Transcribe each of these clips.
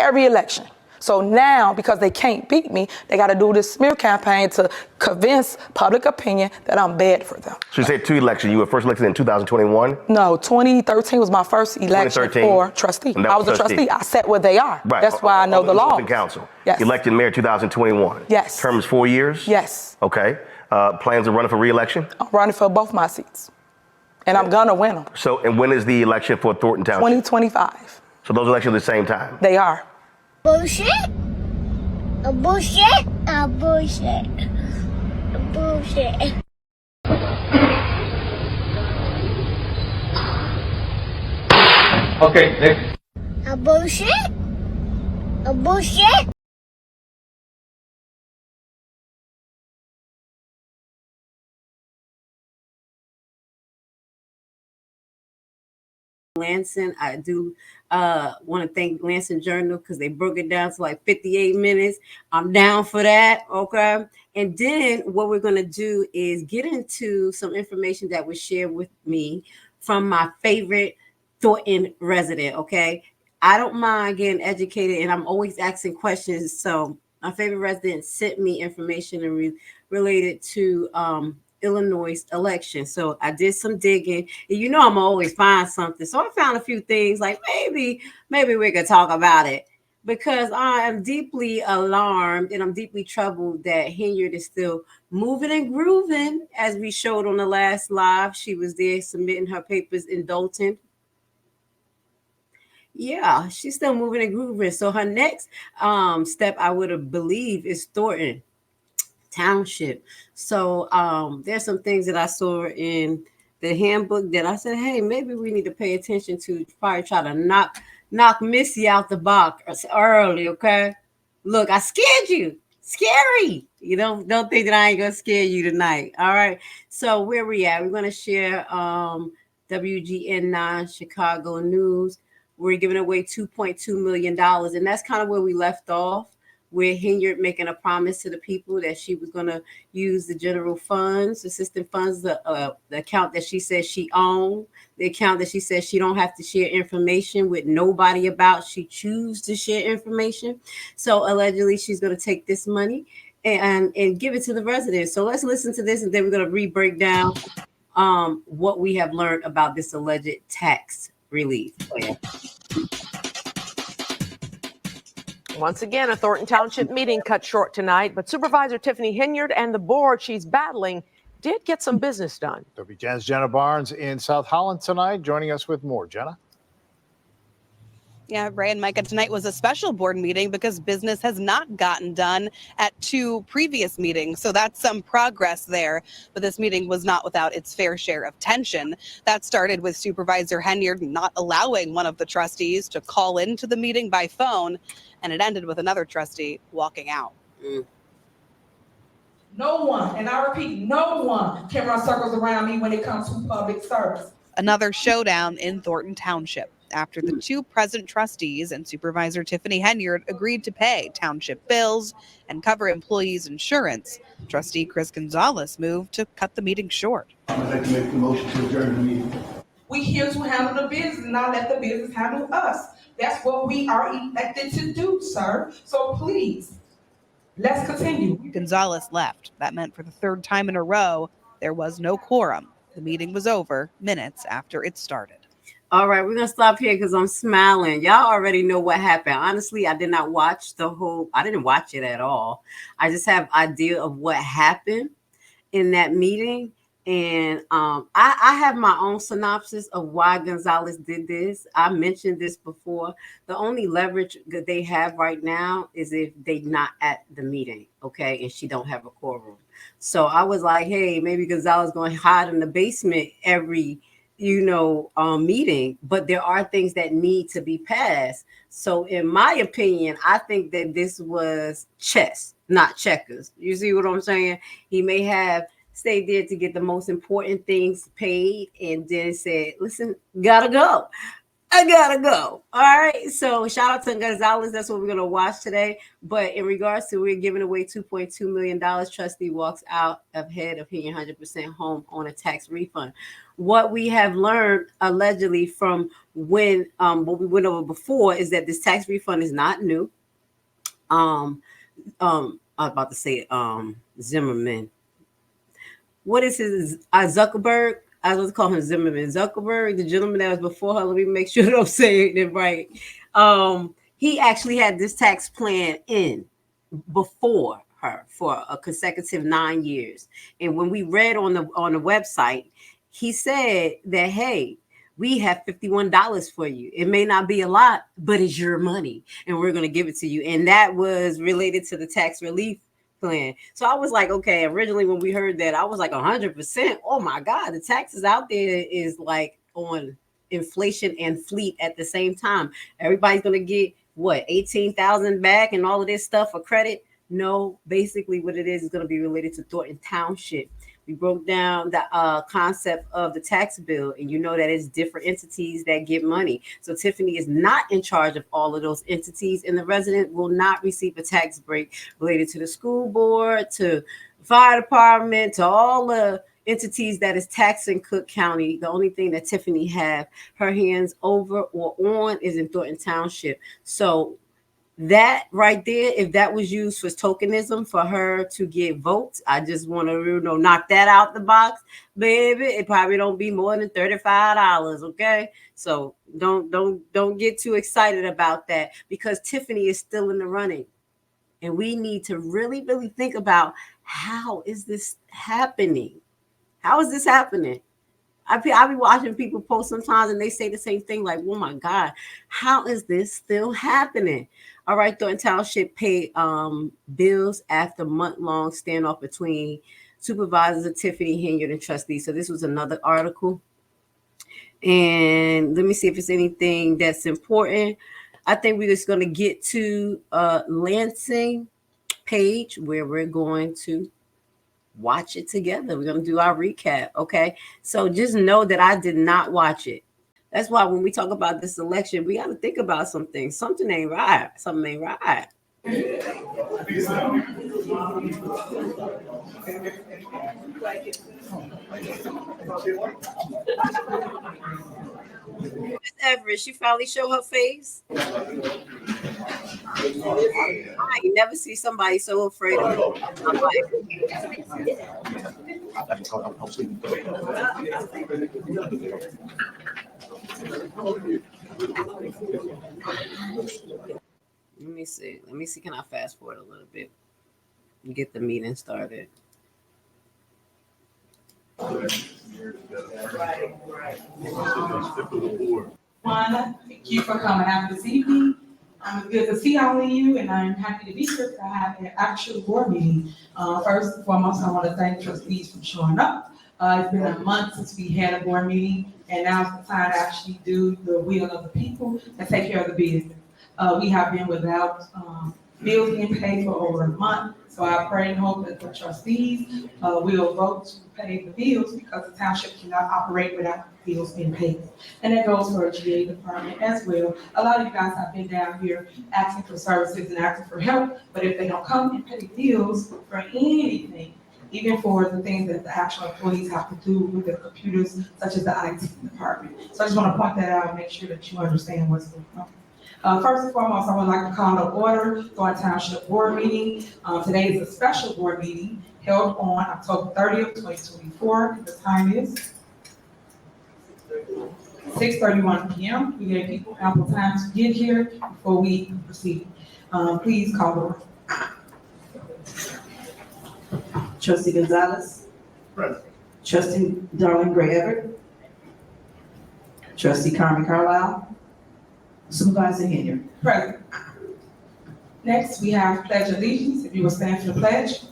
every election. So now, because they can't beat me, they got to do this smear campaign to convince public opinion that I'm bad for them. So you said 2 elections. You were first elected in 2021? No, 2013 was my first election for trustee. I was a trustee. I sat where they are. Right. That's why I know the law. Council. Yes. Elected mayor 2021. Yes. Terms 4 years? Yes. Okay. Plans of running for re-election? I'm running for both my seats. And I'm going to win them. So, and when is the election for Thornton Township? 2025. So those elections at the same time? They are. Bullshit. A bullshit. A bullshit. A bullshit. Okay, next. A bullshit. A bullshit. Lansing. I do want to thank Lansing Journal because they broke it down to like 58 minutes. I'm down for that. Okay. And then what we're going to do is get into some information that was shared with me from my favorite Thornton resident. Okay. I don't mind getting educated and I'm always asking questions. So my favorite resident sent me information related to Illinois election. So I did some digging, and you know I'm always find something. So I found a few things like maybe we could talk about it, because I am deeply alarmed and I'm deeply troubled that Henyard is still moving and grooving. As we showed on the last live, she was there submitting her papers in Dalton. Yeah, she's still moving and grooving. So her next step, I would have believed, is Thornton Township. So there's some things that I saw in the handbook that I said, hey, maybe we need to pay attention to, probably try to knock Missy out the box early. Okay, look, I scared you. Scary. You don't think that I ain't gonna scare you tonight. All right. So where we at? We're gonna share WGN9 Chicago News. We're giving away $2.2 million, and that's kind of where we left off, where Henyard making a promise to the people that she was going to use the general funds, assistant funds, the account that she says she owned, the account that she says she don't have to share information with nobody about. She choose to share information. So allegedly, she's going to take this money and give it to the residents. So let's listen to this, and then we're going to re-break down what we have learned about this alleged tax relief plan. Once again, a Thornton Township meeting cut short tonight, but Supervisor Tiffany Henyard and the board she's battling did get some business done. WGN's Jenna Barnes in South Holland tonight, joining us with more. Jenna? Yeah, Ray and Micah, tonight was a special board meeting because business has not gotten done at 2 previous meetings. So that's some progress there. But this meeting was not without its fair share of tension. That started with Supervisor Henyard not allowing one of the trustees to call into the meeting by phone. And it ended with another trustee walking out. No one, and I repeat, no one can run circles around me when it comes to public service. Another showdown in Thornton Township after the 2 present trustees and Supervisor Tiffany Henyard agreed to pay township bills and cover employees' insurance. Trustee Chris Gonzalez moved to cut the meeting short. I'd like to make the motion to adjourn the meeting. We here to handle the business and not let the business handle us. That's what we are elected to do, sir. So please, let's continue. Gonzalez left. That meant for the 3rd time in a row, there was no quorum. The meeting was over minutes after it started. All right, we're going to stop here because I'm smiling. Y'all already know what happened. Honestly, I did not watch I didn't watch it at all. I just have idea of what happened in that meeting. And I have my own synopsis of why Gonzalez did this. I mentioned this before. The only leverage that they have right now is if they're not at the meeting, okay, and she don't have a quorum. So I was like, hey, maybe Gonzalez going to hide in the basement every meeting, but there are things that need to be passed. So in my opinion, I think that this was chess, not checkers. You see what I'm saying? He may have stayed there to get the most important things paid and then said, listen, gotta go. I gotta go. All right. So shout out to Gonzalez. That's what we're gonna watch today. But in regards to we're giving away $2.2 million, Trustee walks out ahead of hitting 100% home on a tax refund. What we have learned allegedly from when what we went over before is that this tax refund is not new. I was about to say Zimmerman. What is his Zuckerberg? I was going to call him Zimmerman. Zuckerberg, the gentleman that was before her. Let me make sure that I'm saying it right. He actually had this tax plan in before her for a consecutive 9 years. And when we read on the website, he said that, hey, we have $51 for you. It may not be a lot, but it's your money, and we're going to give it to you. And that was related to the tax relief plan. So I was like, okay, originally when we heard that, I was like 100%. Oh my God, the taxes out there is like on inflation and fleet at the same time. Everybody's going to get what, 18,000 back and all of this stuff for credit. No, basically what it is going to be related to Thornton Township. We broke down the concept of the tax bill, and you know that it's different entities that get money. So Tiffany is not in charge of all of those entities, and the resident will not receive a tax break related to the school board, to fire department, to all the entities that is taxing Cook County. The only thing that Tiffany have her hands over or on is in Thornton Township. So that right there, if that was used for tokenism for her to get votes, I just want to knock that out the box, baby. It probably don't be more than $35, okay? So don't get too excited about that, because Tiffany is still in the running, and we need to really think about, how is this happening? How is this happening? I be watching people post sometimes, and they say the same thing, like, oh my God, how is this still happening? All right, Thornton Township paid bills after month-long standoff between supervisors of Tiffany Henyard and trustees. So this was another article. And let me see if it's anything that's important. I think we're just going to get to Lansing page, where we're going to watch it together. We're going to do our recap. Okay. So just know that I did not watch it. That's why when we talk about this election, we got to think about some things. Something ain't right. Something ain't right. Miss Everett, she finally showed her face. I ain't never see somebody so afraid of me. Let me see. Can I fast forward a little bit and get the meeting started? Thank you for coming out this evening. It's good to see all of you, and I'm happy to be here to have an actual board meeting. First and foremost, I want to thank trustees for showing up. It's been a month since we had a board meeting, and now's the time to actually do the will of the people and take care of the business. We have been without bills being paid for over a month, so I pray and hope that the trustees will vote to pay the bills, because the township cannot operate without bills being paid. And that goes for the GA department as well. A lot of you guys have been down here asking for services and asking for help, but if they don't come and pay bills for anything, even for the things that the actual employees have to do with the computers, such as the IT department. So I just want to point that out and make sure that you understand what's going on. First and foremost, I would like to call to order Thornton Township Board meeting. Today is a special board meeting held on October 30th, 2024. The time is 6:31 p.m. We gave people ample time to get here before we proceed. Please call the roll. Trustee Gonzalez. Present. Trustee Darlene Gray Everett. Trustee Carmen Carlisle. Supervisor Henyard. Present. Next, we have pledge allegiance. If you will stand for the pledge.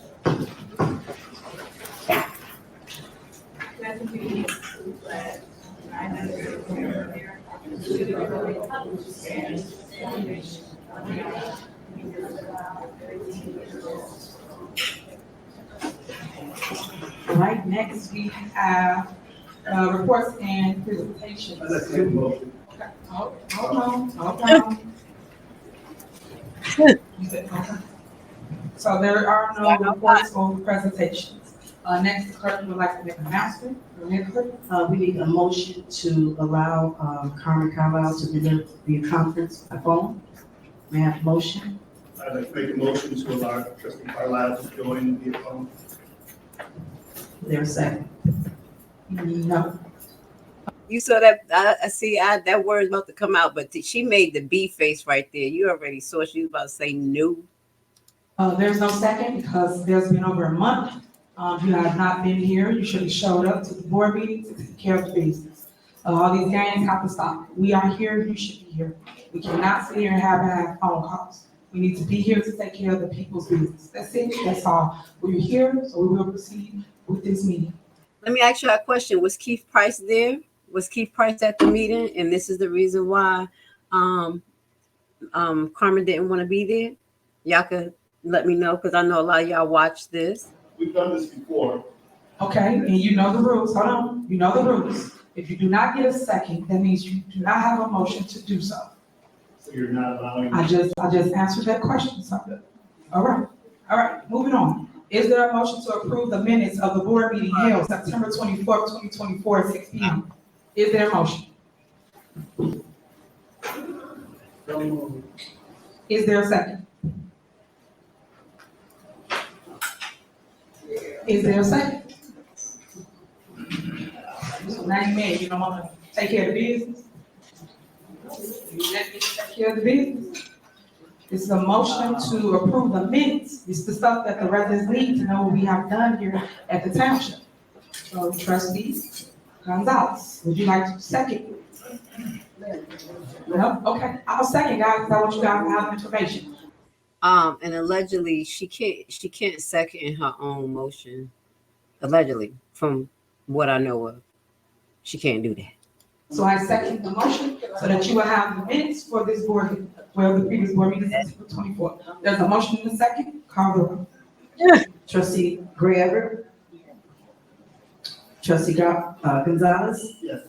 Pledge allegiance to the flag of the United States of America, to the republic which stands one nation under God, indivisible, with liberty and justice. All right, next we have reports and presentations. I'd like to make a motion. Hold on. Okay. So there are no reports or presentations. Next, the clerk would like to make an announcement. Go ahead, clerk. We need a motion to allow Carmen Carlisle to deliver the conference by phone. May I have a motion? I'd like to make a motion to allow Trustee Carlisle to join via phone. Is there a second? No. You saw that? I see. That word's about to come out, but she made the B face right there. You already saw she was about to say no. There's no second because there's been over a month. You have not been here. You should have showed up to the board meetings to take care of the business. All these games have to stop. We are here. You should be here. We cannot sit here and have phone calls. We need to be here to take care of the people's business. That's it. That's all. We're here, so we will proceed with this meeting. Let me ask you a question. Was Keith Price there? Was Keith Price at the meeting? And this is the reason why Carmen didn't want to be there. Y'all could let me know because I know a lot of y'all watch this. We've done this before. Okay, and you know the rules. Hold on. You know the rules. If you do not get a second, that means you do not have a motion to do so. So you're not allowing. I just answered that question, so. All right, moving on. Is there a motion to approve the minutes of the board meeting held September 24th, 2024 at 6 p.m.? Is there a motion? Is there a second? Is there a second? So now you mad, you don't want to take care of the business? You let me take care of the business? It's a motion to approve the minutes. It's the stuff that the residents need to know what we have done here at the township. So Trustee Gonzalez, would you like to second? No? Okay, I'll second, guys, because I want you guys to have information. And allegedly she can't second her own motion. Allegedly, from what I know of, she can't do that. So I second the motion so that you will have the minutes for this board, well, the previous board meeting is September 24th. There's a motion in the second, call the roll. Trustee Gray Everett? Trustee Gonzalez? Yes.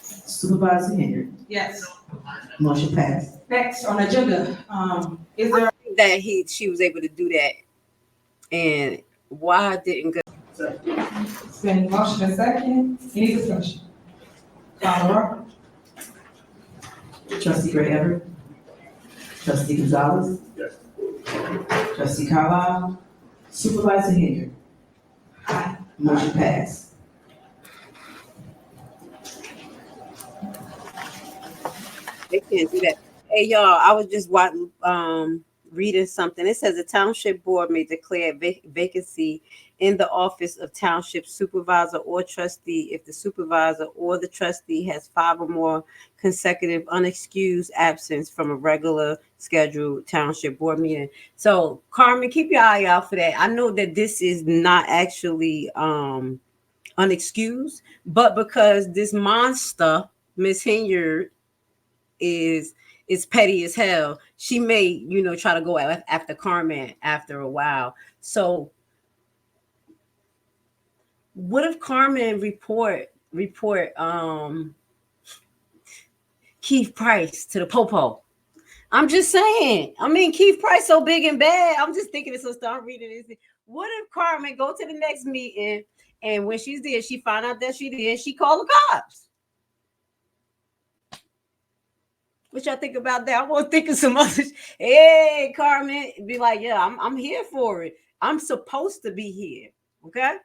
Supervisor Henyard? Yes. Motion passed. Next on agenda, is there? That she was able to do that, and why didn't go? It's been motion and second, any discussion? Call the roll. Trustee Gray Everett? Trustee Gonzalez? Yes. Trustee Carlisle? Supervisor Henyard? Aye. Motion passed. They can't do that. Hey y'all, I was just reading something. It says the township board may declare vacancy in the office of township supervisor or trustee if the supervisor or the trustee has 5 or more consecutive unexcused absence from a regular scheduled township board meeting. So Carmen, keep your eye out for that. I know that this is not actually unexcused, but because this monster, Miss Henyard, is petty as hell, she may, try to go after Carmen after a while. So what if Carmen report Keith Price to the popo? I'm just saying. I mean, Keith Price so big and bad. I'm just thinking of some stuff. I'm reading this. What if Carmen go to the next meeting and when she's there, she find out that she did, she call the cops? What y'all think about that? I won't think of some others. Hey, Carmen, be like, yeah, I'm here for it. I'm supposed to be here. Okay.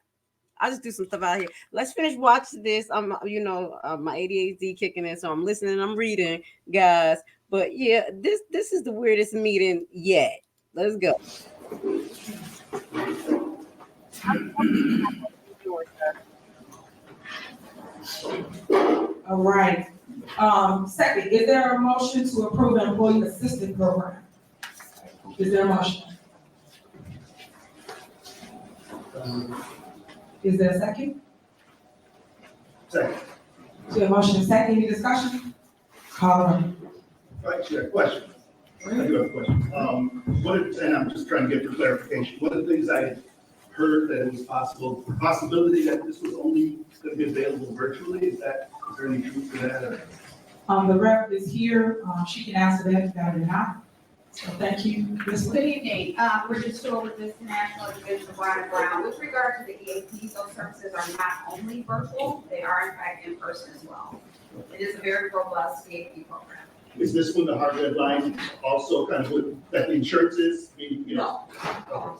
I'll just do some stuff out here. Let's finish watching this. I'm, my ADHD kicking in, so I'm listening, I'm reading, guys. But yeah, this is the weirdest meeting yet. Let's go. All right. Second, is there a motion to approve the employee assistance program? Is there a motion? Is there a second? Second. So a motion and second, any discussion? Call on. Actually, a question. I do have a question. And I'm just trying to get for clarification. One of the things I heard that it was possibility that this was only going to be available virtually. Is there any truth to that? Or? The rep is here. She can answer that if that or not. So thank you, Ms. Good Lee. evening, Bridget Stewart with this National Division of Brown & Brown. With regard to the EAPs, those services are not only virtual, they are in fact in person as well. It is a very robust EAP program. Is this when the hard deadline also kind of with, that the insurance is, you know? No.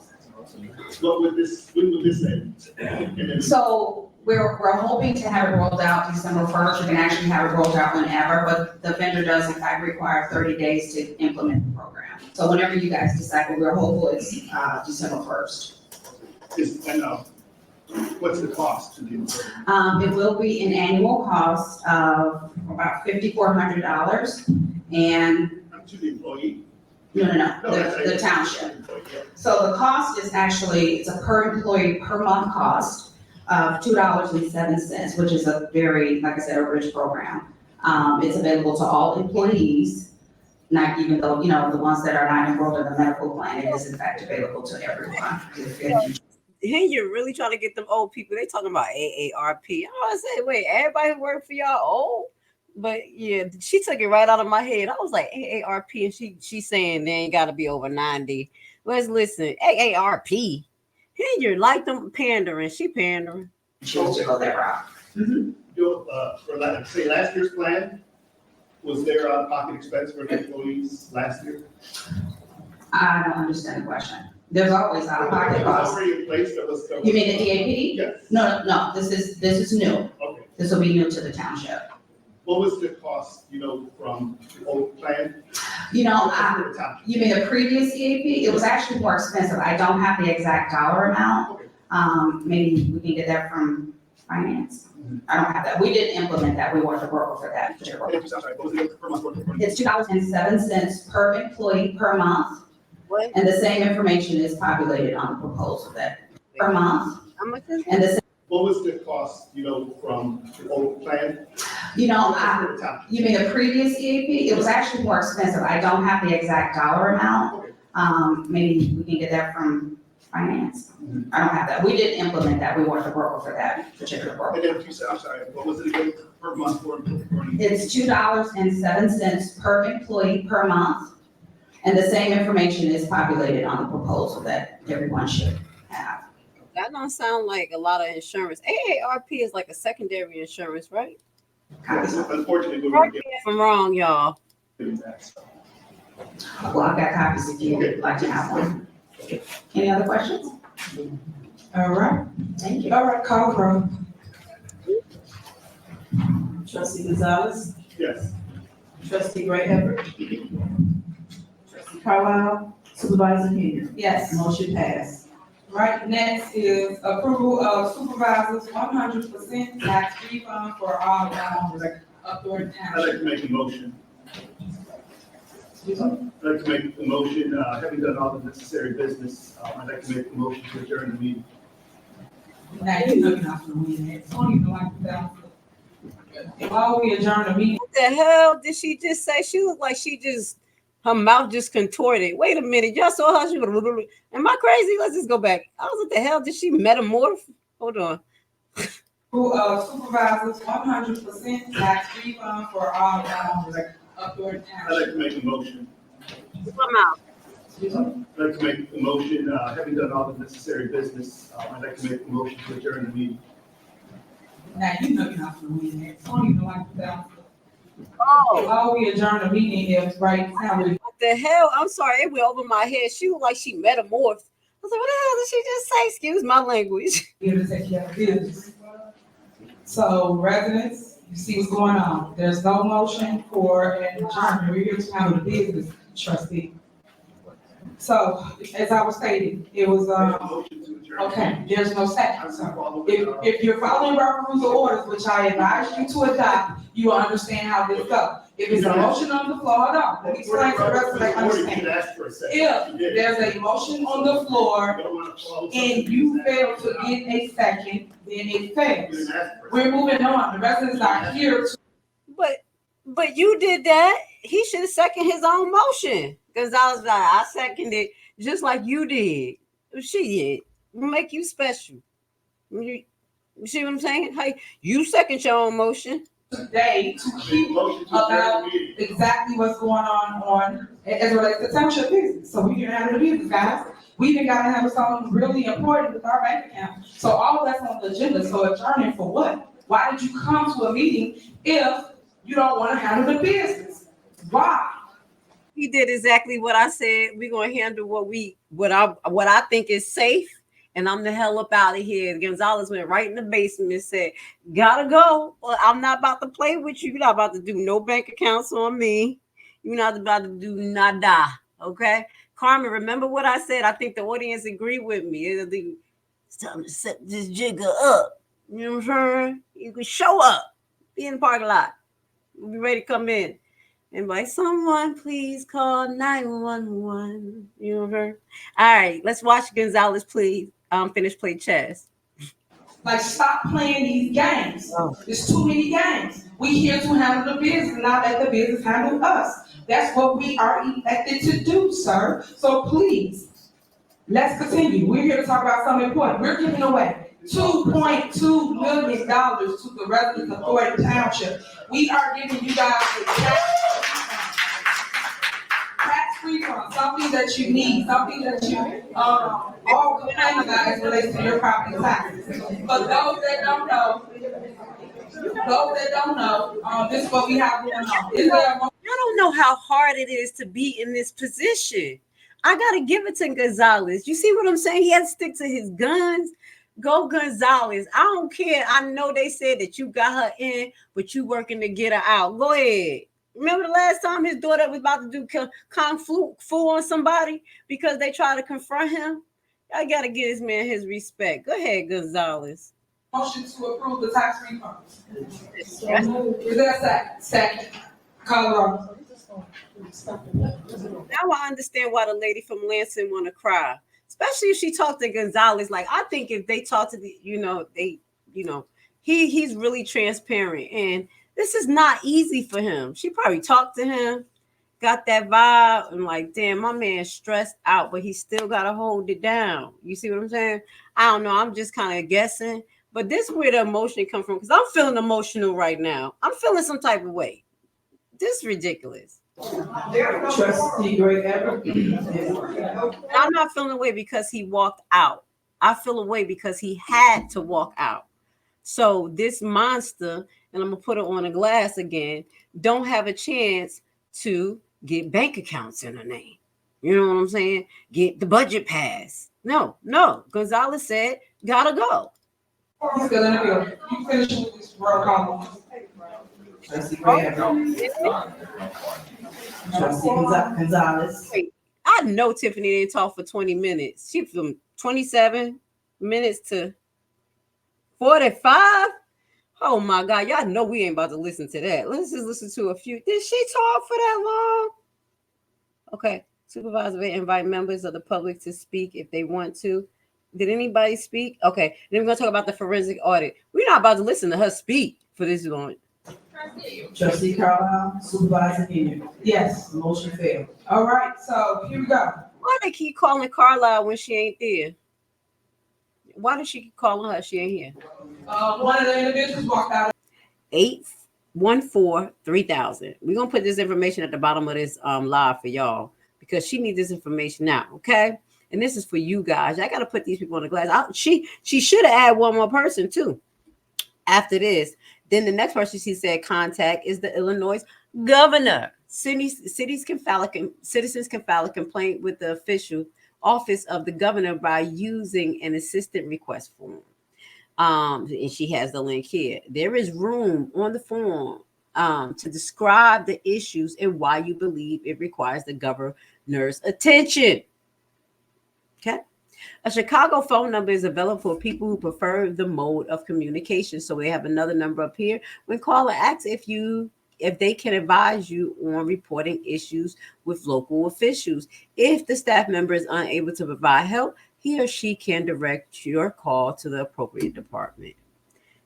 What would this, when would this end? And then- So we're hoping to have it rolled out December 1st. You can actually have it rolled out whenever, but the vendor does in fact require 30 days to implement the program. So whenever you guys decide, but we're hopeful it's December 1st. What's the cost to the employee? It will be an annual cost of about $5,400 and To the employee? no, the township. So the cost is actually, it's a per employee per month cost of $2.07, which is a very, like I said, a rich program. It's available to all employees, not even though, you know, the ones that are not enrolled in the medical plan, it is in fact available to everyone. And you're really trying to get them old people. They talking about AARP. I was say, wait, everybody who work for y'all old? But yeah, she took it right out of my head. I was like, AARP, and she's saying they ain't got to be over 90. Let's listen, AARP. Hey, you're like them pandering. She pandering. She wants to go that route. For like, say last year's plan, was there out-of-pocket expense for the employees last year? I don't understand the question. There's always out-of-pocket It was costs. already in place, that was. You mean the EAP? Yes. No, this is new. Okay. This will be new to the township. What was the cost, you know, from the old plan? You know, For the township? you mean the previous EAP? It was actually more expensive. I don't have the exact dollar amount. Okay. Maybe we can get that from finance. I don't have that. We didn't implement that. We weren't the broker for that particular program. I'm sorry, what was it per month? It's $2.07 per employee per month. What? And the same information is populated on the proposal that per month. How much is it? And the, What was the cost, you know, from the old plan? you know, For the township? you mean the previous EAP? It was actually more expensive. I don't have the exact dollar amount. Okay. Maybe we can get that from finance. I don't have that. We didn't implement that. We weren't the broker for that particular And program. then you said, I'm sorry, what was it again per month for? It's $2.07 per employee per month. And the same information is populated on the proposal that everyone should have. That don't sound like a lot of insurance. AARP is like a secondary insurance, right? Unfortunately, we were Correct me if I'm wrong, y'all. getting that. So. Well, I've got copies if you would like to have one. Any other questions? All right. Thank you. All right, call roll. Trustee Gonzalez, Yes. trustee Gray Everett, trustee Carlisle, supervisor Henyard. Yes. Motion passed. Right, next is approval of supervisors 100% tax refund for all rounds of Thornton I'd like Township. to make a motion. Excuse me? I'd like to make a motion, having done all the necessary business, I'd like to make a motion to adjourn the meeting. Now, you're looking out for me, man. Don't even like that. While we adjourn the meeting, What the hell did she just say? She looked like she just, her mouth just contorted. Wait a minute, y'all saw her? She was, am I crazy? Let's just go back. I was, what the hell? Did she metamorph? Hold on. supervisors 100% tax refund for all rounds of Thornton I'd like Township. to make a motion. My mouth. Excuse me? I'd like to make a motion, having done all the necessary business, I'd like to make a motion to adjourn the meeting. Now, you're looking out for me, man. Don't even like that. Oh, While we adjourn the meeting, is right now, we what the hell? I'm sorry, it went over my head. She looked like she metamorphed. I was like, what the hell did she just say? Excuse my language. here to take care of business. So residents, you see what's going on. There's no motion for an adjournment. We're here to handle the business, trustee. So, as I was stating, it was, Make a motion to adjourn. okay, there's no second. So if you're following our rules of orders, which I advise you to adopt, you will understand how this goes. If it's a motion on the floor, hold on, let me explain so the rest of them You understand. didn't ask for a second. If You did. there's a motion on the floor You don't want to follow and something. you fail to get a second, then it You fails. didn't ask for a We're moving on. The residents are here to But you did that. He should have seconded his own motion. Because I was like, I seconded just like you did. Shit, make you special. You see what I'm saying? Hey, you second your own motion. today to keep about exactly what's going on as it relates to township business. So we can handle the business, guys. We even gotta have something really important with our bank account. So all that's on the agenda. So adjourning for what? Why did you come to a meeting if you don't want to handle the business? Why? He did exactly what I said. We're gonna handle what I think is safe, and I'm the hell up out of here. Gonzalez went right in the basement and said, "Gotta go. Well, I'm not about to play with you. You're not about to do no bank accounts on me. You're not about to do nada." Okay, Carmen, remember what I said? I think the audience agree with me. It's time to set this jigger up. You know what I'm saying? You can show up, be in the parking lot. We'll be ready to come in. And like, someone please call 911. You know her. All right, let's watch Gonzalez please finish play chess. Like, stop playing these games. There's too many games. We here to handle the business, not let the business handle us. That's what we are elected to do, sir. So please, let's continue. We're here to talk about something important. We're giving away $2.2 million to the residents of Thornton Township. We are giving you guys the tax refund, something that you need, something that you all complain about as relates to your property taxes. But those that don't know, this is what we have going on. I don't know how hard it is to be in this position. I gotta give it to Gonzalez. You see what I'm saying? He has to stick to his guns. Go Gonzalez. I don't care. I know they said that you got her in, but you working to get her out. Go ahead. Remember the last time his daughter was about to do kung fu on somebody because they tried to confront him? I gotta give this man his respect. Go ahead, Gonzalez. Motion to approve the tax refund. Is there a second? Call roll. Now I understand why the lady from Lansing want to cry, especially if she talked to Gonzalez. Like, I think if they talk to he's really transparent, and this is not easy for him. She probably talked to him, got that vibe, and like, damn, my man's stressed out, but he still got to hold it down. You see what I'm saying? I don't know. I'm just kind of guessing, but this is where the emotion comes from, because I'm feeling emotional right now. I'm feeling some type of way. This is ridiculous. Trustee Greg Everett. I'm not feeling away because he walked out. I feel away because he had to walk out. So this monster, and I'm gonna put it on a glass again, don't have a chance to get bank accounts in her name. You know what I'm saying? Get the budget passed. No. Gonzalez said, gotta go. He's still in the building. You finish with this roll call. Trustee Greg Everett. Trustee Gonzalez. Wait, I know Tiffany didn't talk for 20 minutes. She from 27 minutes to 45. Oh my God, y'all know we ain't about to listen to that. Let's just listen to a few. Did she talk for that long? Okay, supervisor may invite members of the public to speak if they want to. Did anybody speak? Okay, then we're gonna talk about the forensic audit. We're not about to listen to her speak for this long. Trustee Carlisle, Supervisor Henyard. Yes. Motion failed. All right, so here we go. Why they keep calling Carlisle when she ain't there? Why does she keep calling her? She ain't here. One of the individuals walked out. 814-3000. We're gonna put this information at the bottom of this live for y'all because she needs this information now. Okay, and this is for you guys. I gotta put these people on the glass. She should have added one more person too. After this, then the next person she said contact is the Illinois governor. Citizens can file a complaint with the official office of the governor by using an assistant request form. And she has the link here. There is room on the form to describe the issues and why you believe it requires the governor's attention. Okay. A Chicago phone number is available for people who prefer the mode of communication. So we have another number up here. When caller asks if they can advise you on reporting issues with local officials. If the staff member is unable to provide help, he or she can direct your call to the appropriate department.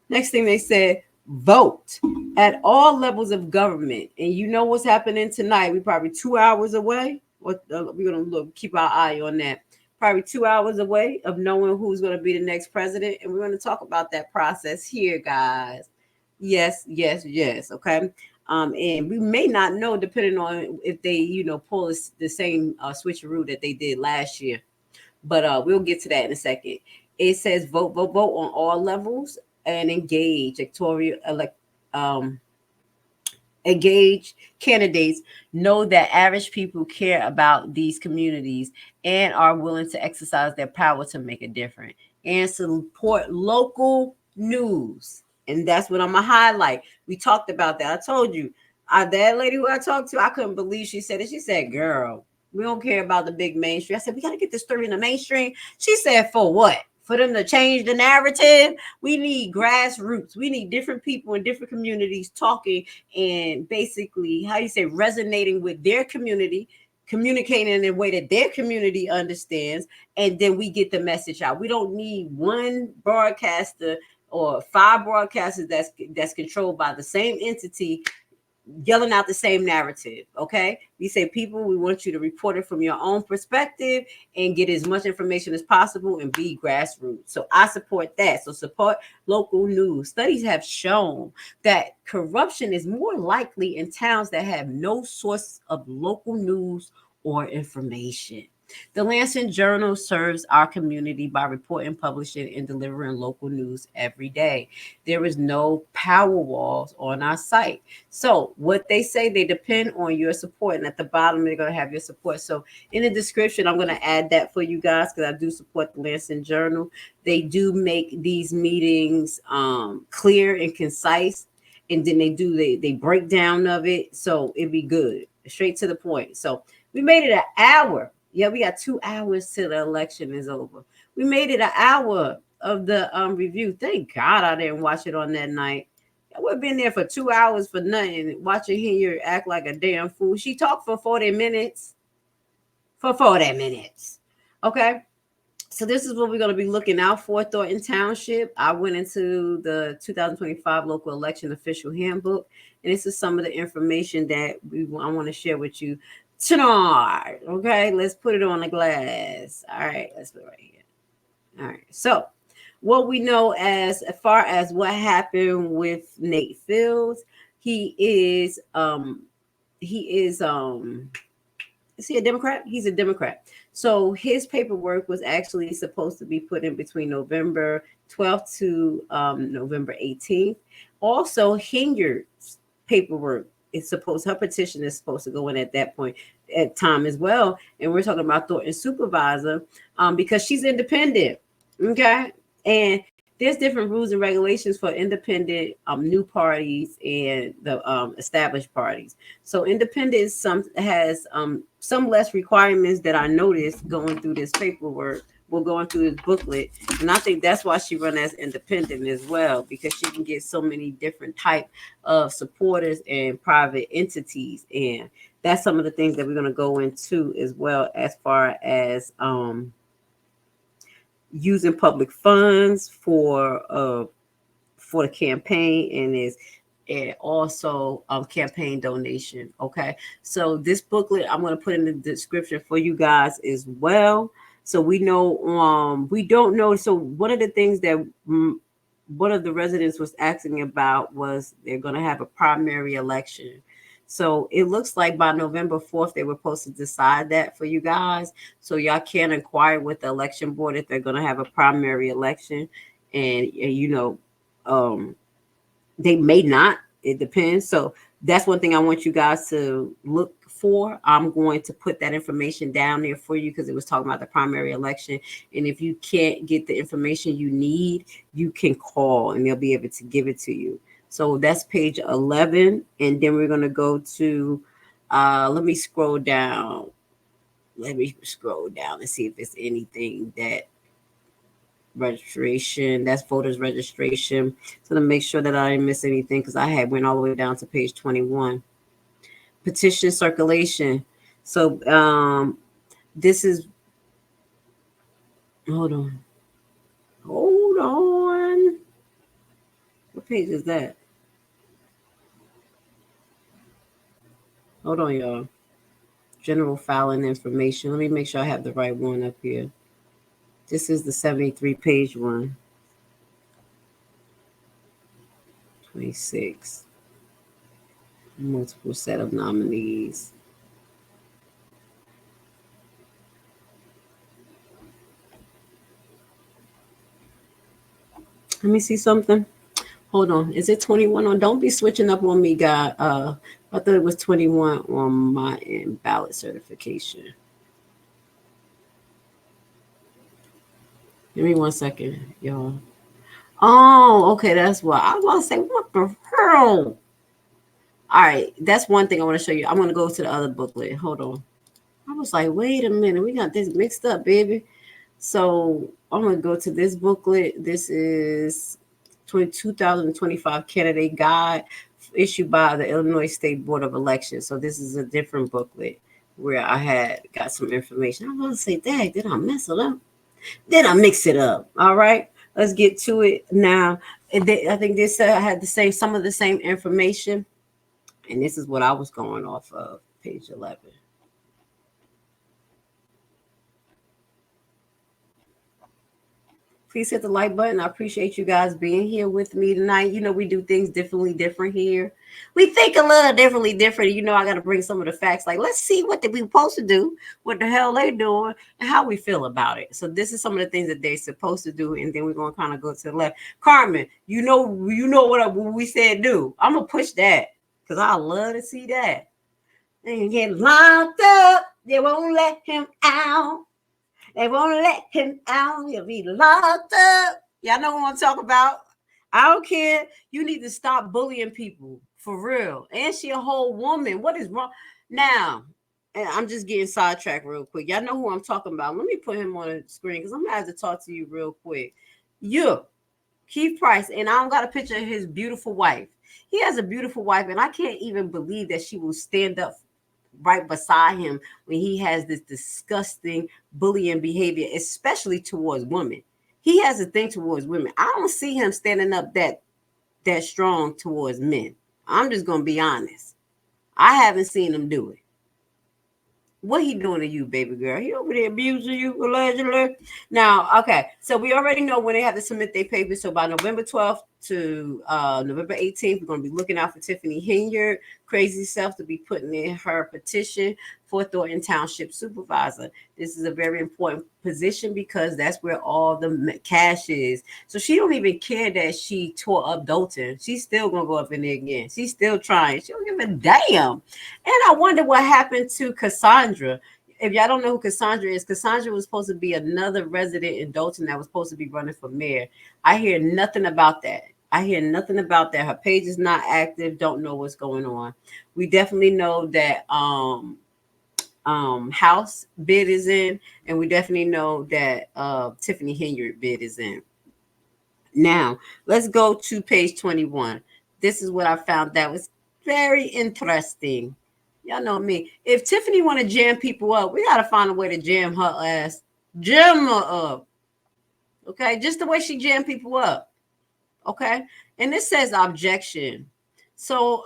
Next thing they said, vote at all levels of government. And you know what's happening tonight. We're probably 2 hours away. We're going to keep our eye on that. Probably 2 hours away of knowing who's going to be the next president. And we're going to talk about that process here, guys. Yes, yes, yes. Okay. And we may not know, depending on if they, pull the same switcheroo that they did last year. But we'll get to that in a second. It says vote, vote, vote on all levels and engage engage candidates. Know that average people care about these communities and are willing to exercise their power to make a difference and support local news. And that's what I'm gonna highlight. We talked about that. I told you, that lady who I talked to, I couldn't believe she said it. She said, "Girl, we don't care about the big mainstream." I said, "We got to get this story in the mainstream." She said, "For what? For them to change the narrative? We need grassroots. We need different people in different communities talking and basically, how you say, resonating with their community, communicating in a way that their community understands, and then we get the message out. We don't need one broadcaster or 5 broadcasters that's controlled by the same entity yelling out the same narrative. Okay, we say, people, we want you to report it from your own perspective and get as much information as possible and be grassroots. So I support that. So support local news. Studies have shown that corruption is more likely in towns that have no source of local news or information. The Lansing Journal serves our community by reporting, publishing, and delivering local news every day. There is no power walls on our site. So what they say, they depend on your support. And at the bottom, they're going to have your support. So in the description, I'm going to add that for you guys because I do support the Lansing Journal. They do make these meetings clear and concise. And then they break down of it. So it'd be good. Straight to the point. So we made it an hour. Yeah, we got 2 hours till the election is over. We made it an hour of the review. Thank God I didn't watch it on that night. I would have been there for 2 hours for nothing, watching Henyard act like a damn fool. She talked for 40 minutes. For 40 minutes. Okay. So this is what we're going to be looking out for, Thornton Township. I went into the 2025 local election official handbook, and this is some of the information that I want to share with you tonight. Okay, let's put it on the glass. All right, let's put it right here. All right, so what we know as far as what happened with Nate Fields, he is is he a Democrat? He's a Democrat. So his paperwork was actually supposed to be put in between November 12th to November 18th. Also, Henyard's paperwork is supposed, her petition is supposed to go in at that point at time as well. And we're talking about Thornton supervisor because she's independent. Okay. And there's different rules and regulations for independent new parties and the established parties. So independent has some less requirements that I noticed going through this paperwork. We're going through this booklet, and I think that's why she run as independent as well, because she can get so many different type of supporters and private entities, and that's some of the things that we're going to go into as well, as far as using public funds for the campaign, and also campaign donation. Okay, so this booklet I'm going to put in the description for you guys as well, so we know we don't know. So one of the things that one of the residents was asking about was they're going to have a primary election. So it looks like by November 4th, they were supposed to decide that for you guys. So y'all can inquire with the election board if they're going to have a primary election. And they may not. It depends. So that's one thing I want you guys to look for. I'm going to put that information down there for you because it was talking about the primary election. And if you can't get the information you need, you can call and they'll be able to give it to you. So that's page 11. And then we're going to go to, let me scroll down. Let me scroll down and see if there's anything that registration, that's voters registration. So to make sure that I didn't miss anything, because I had went all the way down to page 21. Petition circulation. So this is, hold on. What page is that? Hold on, y'all. General filing information. Let me make sure I have the right one up here. This is the 73-page one. 26. Multiple set of nominees. Let me see something. Hold on. Is it 21 on? Don't be switching up on me, God. I thought it was 21 on my end ballot certification. Give me 1 second, y'all. Oh, okay. That's why I was going to say, what the hell? All right. That's one thing I want to show you. I'm going to go to the other booklet. Hold on. I was like, wait a minute. We got this mixed up, baby. So I'm going to go to this booklet. This is 2025 Candidate Guide issued by the Illinois State Board of Elections. So this is a different booklet where I had got some information. I'm going to say, dang, did I mess it up? Did I mix it up? All right, let's get to it now. I think this had some of the same information. And this is what I was going off of, page 11. Please hit the like button. I appreciate you guys being here with me tonight. You know, we do things different here. We think a little different. You know, I got to bring some of the facts. Like, let's see what we supposed to do, what the hell they doing, and how we feel about it. So this is some of the things that they're supposed to do. And then we're going to kind of go to the left. Carmen, you know what we said do. I'm going to push that because I love to see that. And get locked up. They won't let him out. They won't let him out. He'll be locked up. Y'all know what I'm talking about. I don't care. You need to stop bullying people for real. And she a whole woman. What is wrong? Now, and I'm just getting sidetracked real quick. Y'all know who I'm talking about. Let me put him on the screen because I'm going to have to talk to you real quick. Keith Price. And I don't got a picture of his beautiful wife. He has a beautiful wife. And I can't even believe that she will stand up right beside him when he has this disgusting bullying behavior, especially towards women. He has a thing towards women. I don't see him standing up that strong towards men. I'm just gonna be honest. I haven't seen him do it. What he doing to you, baby girl? He over there abusing you, allegedly. Now, okay, so we already know when they have to submit their papers. So by November 12th to November 18th, we're going to be looking out for Tiffany Henyard, crazy self, to be putting in her petition for Thornton Township Supervisor. This is a very important position because that's where all the cash is. So she don't even care that she tore up Dalton. She's still going to go up in there again. She's still trying. She don't give a damn. And I wonder what happened to Cassandra. If y'all don't know who Cassandra is, Cassandra was supposed to be another resident in Dalton that was supposed to be running for mayor. I hear nothing about that. Her page is not active. Don't know what's going on. We definitely know that House bid is in, and we definitely know that Tiffany Henyard bid is in. Now, let's go to page 21. This is what I found that was very interesting. Y'all know me. If Tiffany want to jam people up, we got to find a way to jam her ass. Jam her up. Okay? Just the way she jammed people up. Okay? And this says objection. So,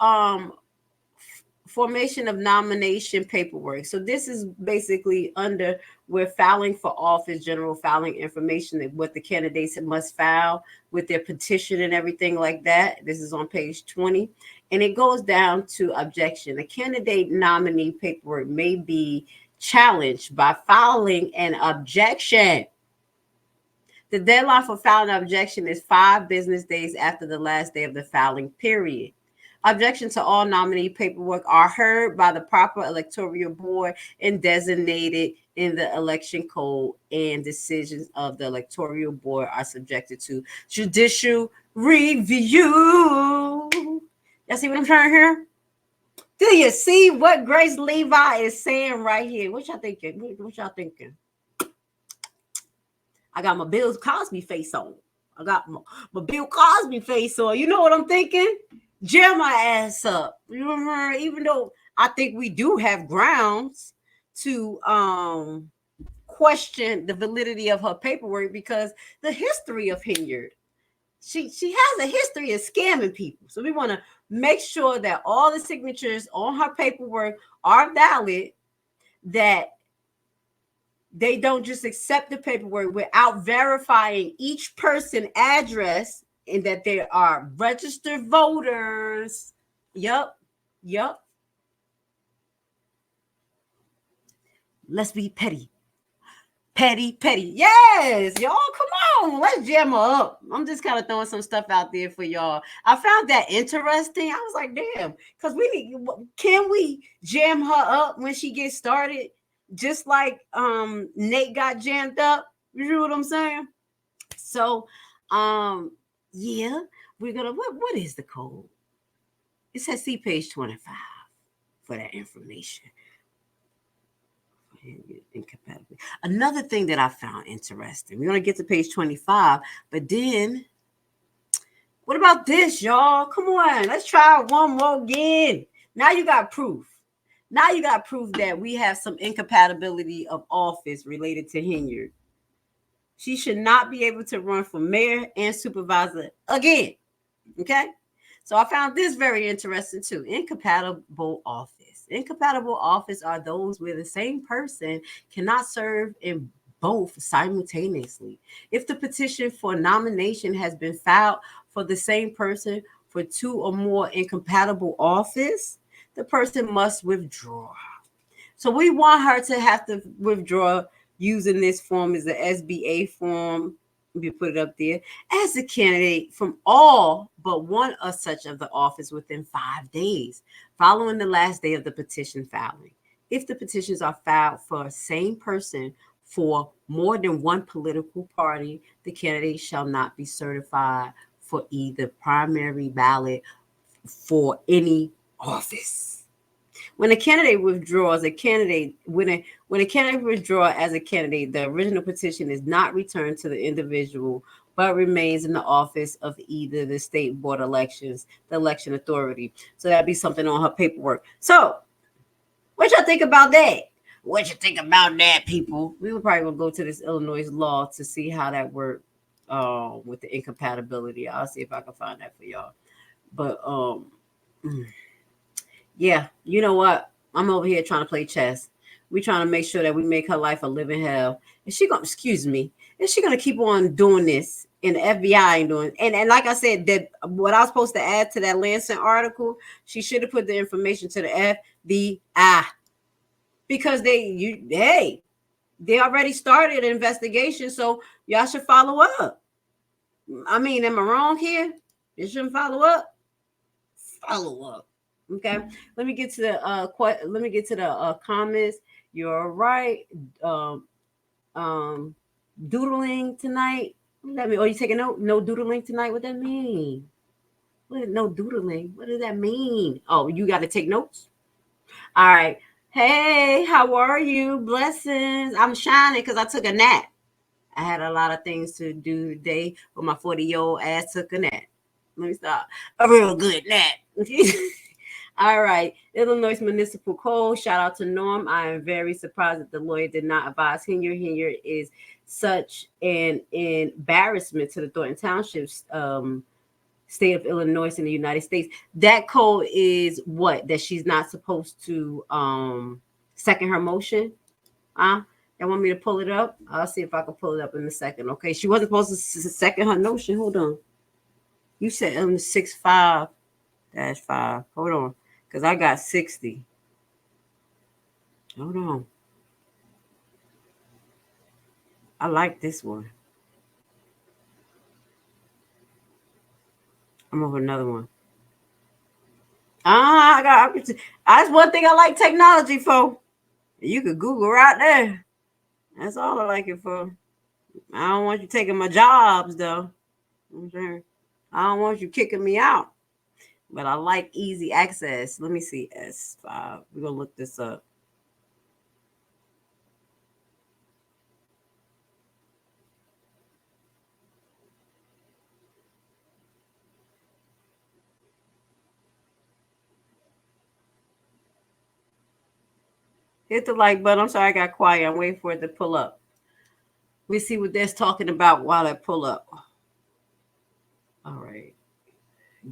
formation of nomination paperwork. So this is basically under we're filing for office, general filing information, that what the candidates must file with their petition and everything like that. This is on page 20. And it goes down to objection. The candidate nominee paperwork may be challenged by filing an objection. The deadline for filing an objection is 5 business days after the last day of the filing period. Objections to all nominee paperwork are heard by the proper electoral board and designated in the election code, and decisions of the electoral board are subjected to judicial review. Y'all see what I'm trying here? Do you see what Grace Levi is saying right here? What y'all thinking? What y'all thinking? I got my Bill Cosby face on. I got my Bill Cosby face on. You know what I'm thinking? Jam my ass up. You remember, even though I think we do have grounds to question the validity of her paperwork, because the history of Henyard, she has a history of scamming people. So we want to make sure that all the signatures on her paperwork are valid, that they don't just accept the paperwork without verifying each person's address and that they are registered voters. Yup. Let's be petty. Petty. Yes, y'all, come on. Let's jam her up. I'm just kind of throwing some stuff out there for y'all. I found that interesting. I was like, damn, because can we jam her up when she gets started? Just like Nate got jammed up. You know what I'm saying? So yeah, we're gonna what is the code? It says see page 25 for that information. Incompatible. Another thing that I found interesting. We're gonna get to page 25, but then what about this, y'all? Come on, let's try one more again. Now you got proof. Now you got proof that we have some incompatibility of office related to Henyard. She should not be able to run for mayor and supervisor again. Okay. So I found this very interesting too. Incompatible office. Incompatible office are those where the same person cannot serve in both simultaneously. If the petition for nomination has been filed for the same person for 2 or more incompatible office, the person must withdraw. So we want her to have to withdraw using this form as the SBA form. We put it up there as a candidate from all but one or such of the office within 5 days following the last day of the petition filing. If the petitions are filed for the same person for more than one political party, the candidate shall not be certified for either primary ballot for any office. When a candidate withdraws, when a candidate withdraws as a candidate, the original petition is not returned to the individual, but remains in the office of either the state board elections, the election authority. So that'd be something on her paperwork. So, what y'all think about that? What you think about that, people? We would probably go to this Illinois law to see how that works with the incompatibility. I'll see if I can find that for y'all. But yeah, you know what? I'm over here trying to play chess. We're trying to make sure that we make her life a living hell. Is she gonna keep on doing this? And the FBI ain't doing. And like I said, that what I was supposed to add to that Lancet article, she should have put the information to the FBI because they already started an investigation, so y'all should follow up. I mean, am I wrong here? You shouldn't follow up. Follow up. Okay, let me get to the comments. You're right. Doodling tonight. You take a note? No doodling tonight. What that mean? No doodling. What does that mean? Oh, you got to take notes. All right. Hey, how are you? Blessings. I'm shining because I took a nap. I had a lot of things to do today, but my 40-year-old ass took a nap. Let me stop. A real good nap. All right. Illinois Municipal Code. Shout out to Norm. I am very surprised that the lawyer did not advise Henyard. Henyard is such an embarrassment to the Thornton Township state of Illinois in the United States. That code is what? That she's not supposed to second her motion? Y'all want me to pull it up? I'll see if I can pull it up in a second. Okay. She wasn't supposed to second her motion. Hold on. You said 65-5. Hold on. Because I got 60. Hold on. I like this one. I'm over another one. That's one thing I like technology for. You could Google right there. That's all I like it for. I don't want you taking my jobs, though. I don't want you kicking me out. But I like easy access. Let me see. S5. We're going to look this up. Hit the like button. I'm sorry I got quiet. I'm waiting for it to pull up. We see what they're talking about while I pull up. All right.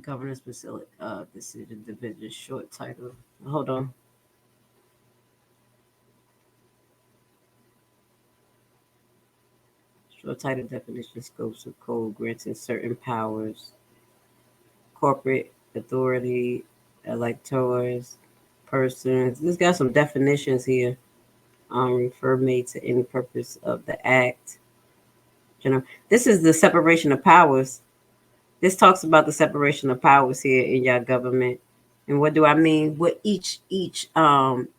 Governor's facility. Decision division short title. Hold on. Short title definition, scopes of code, granting certain powers, corporate authority, electors, persons. This got some definitions here. Refer made to any purpose of the act. This is the separation of powers. This talks about the separation of powers here in your government. And what do I mean? What each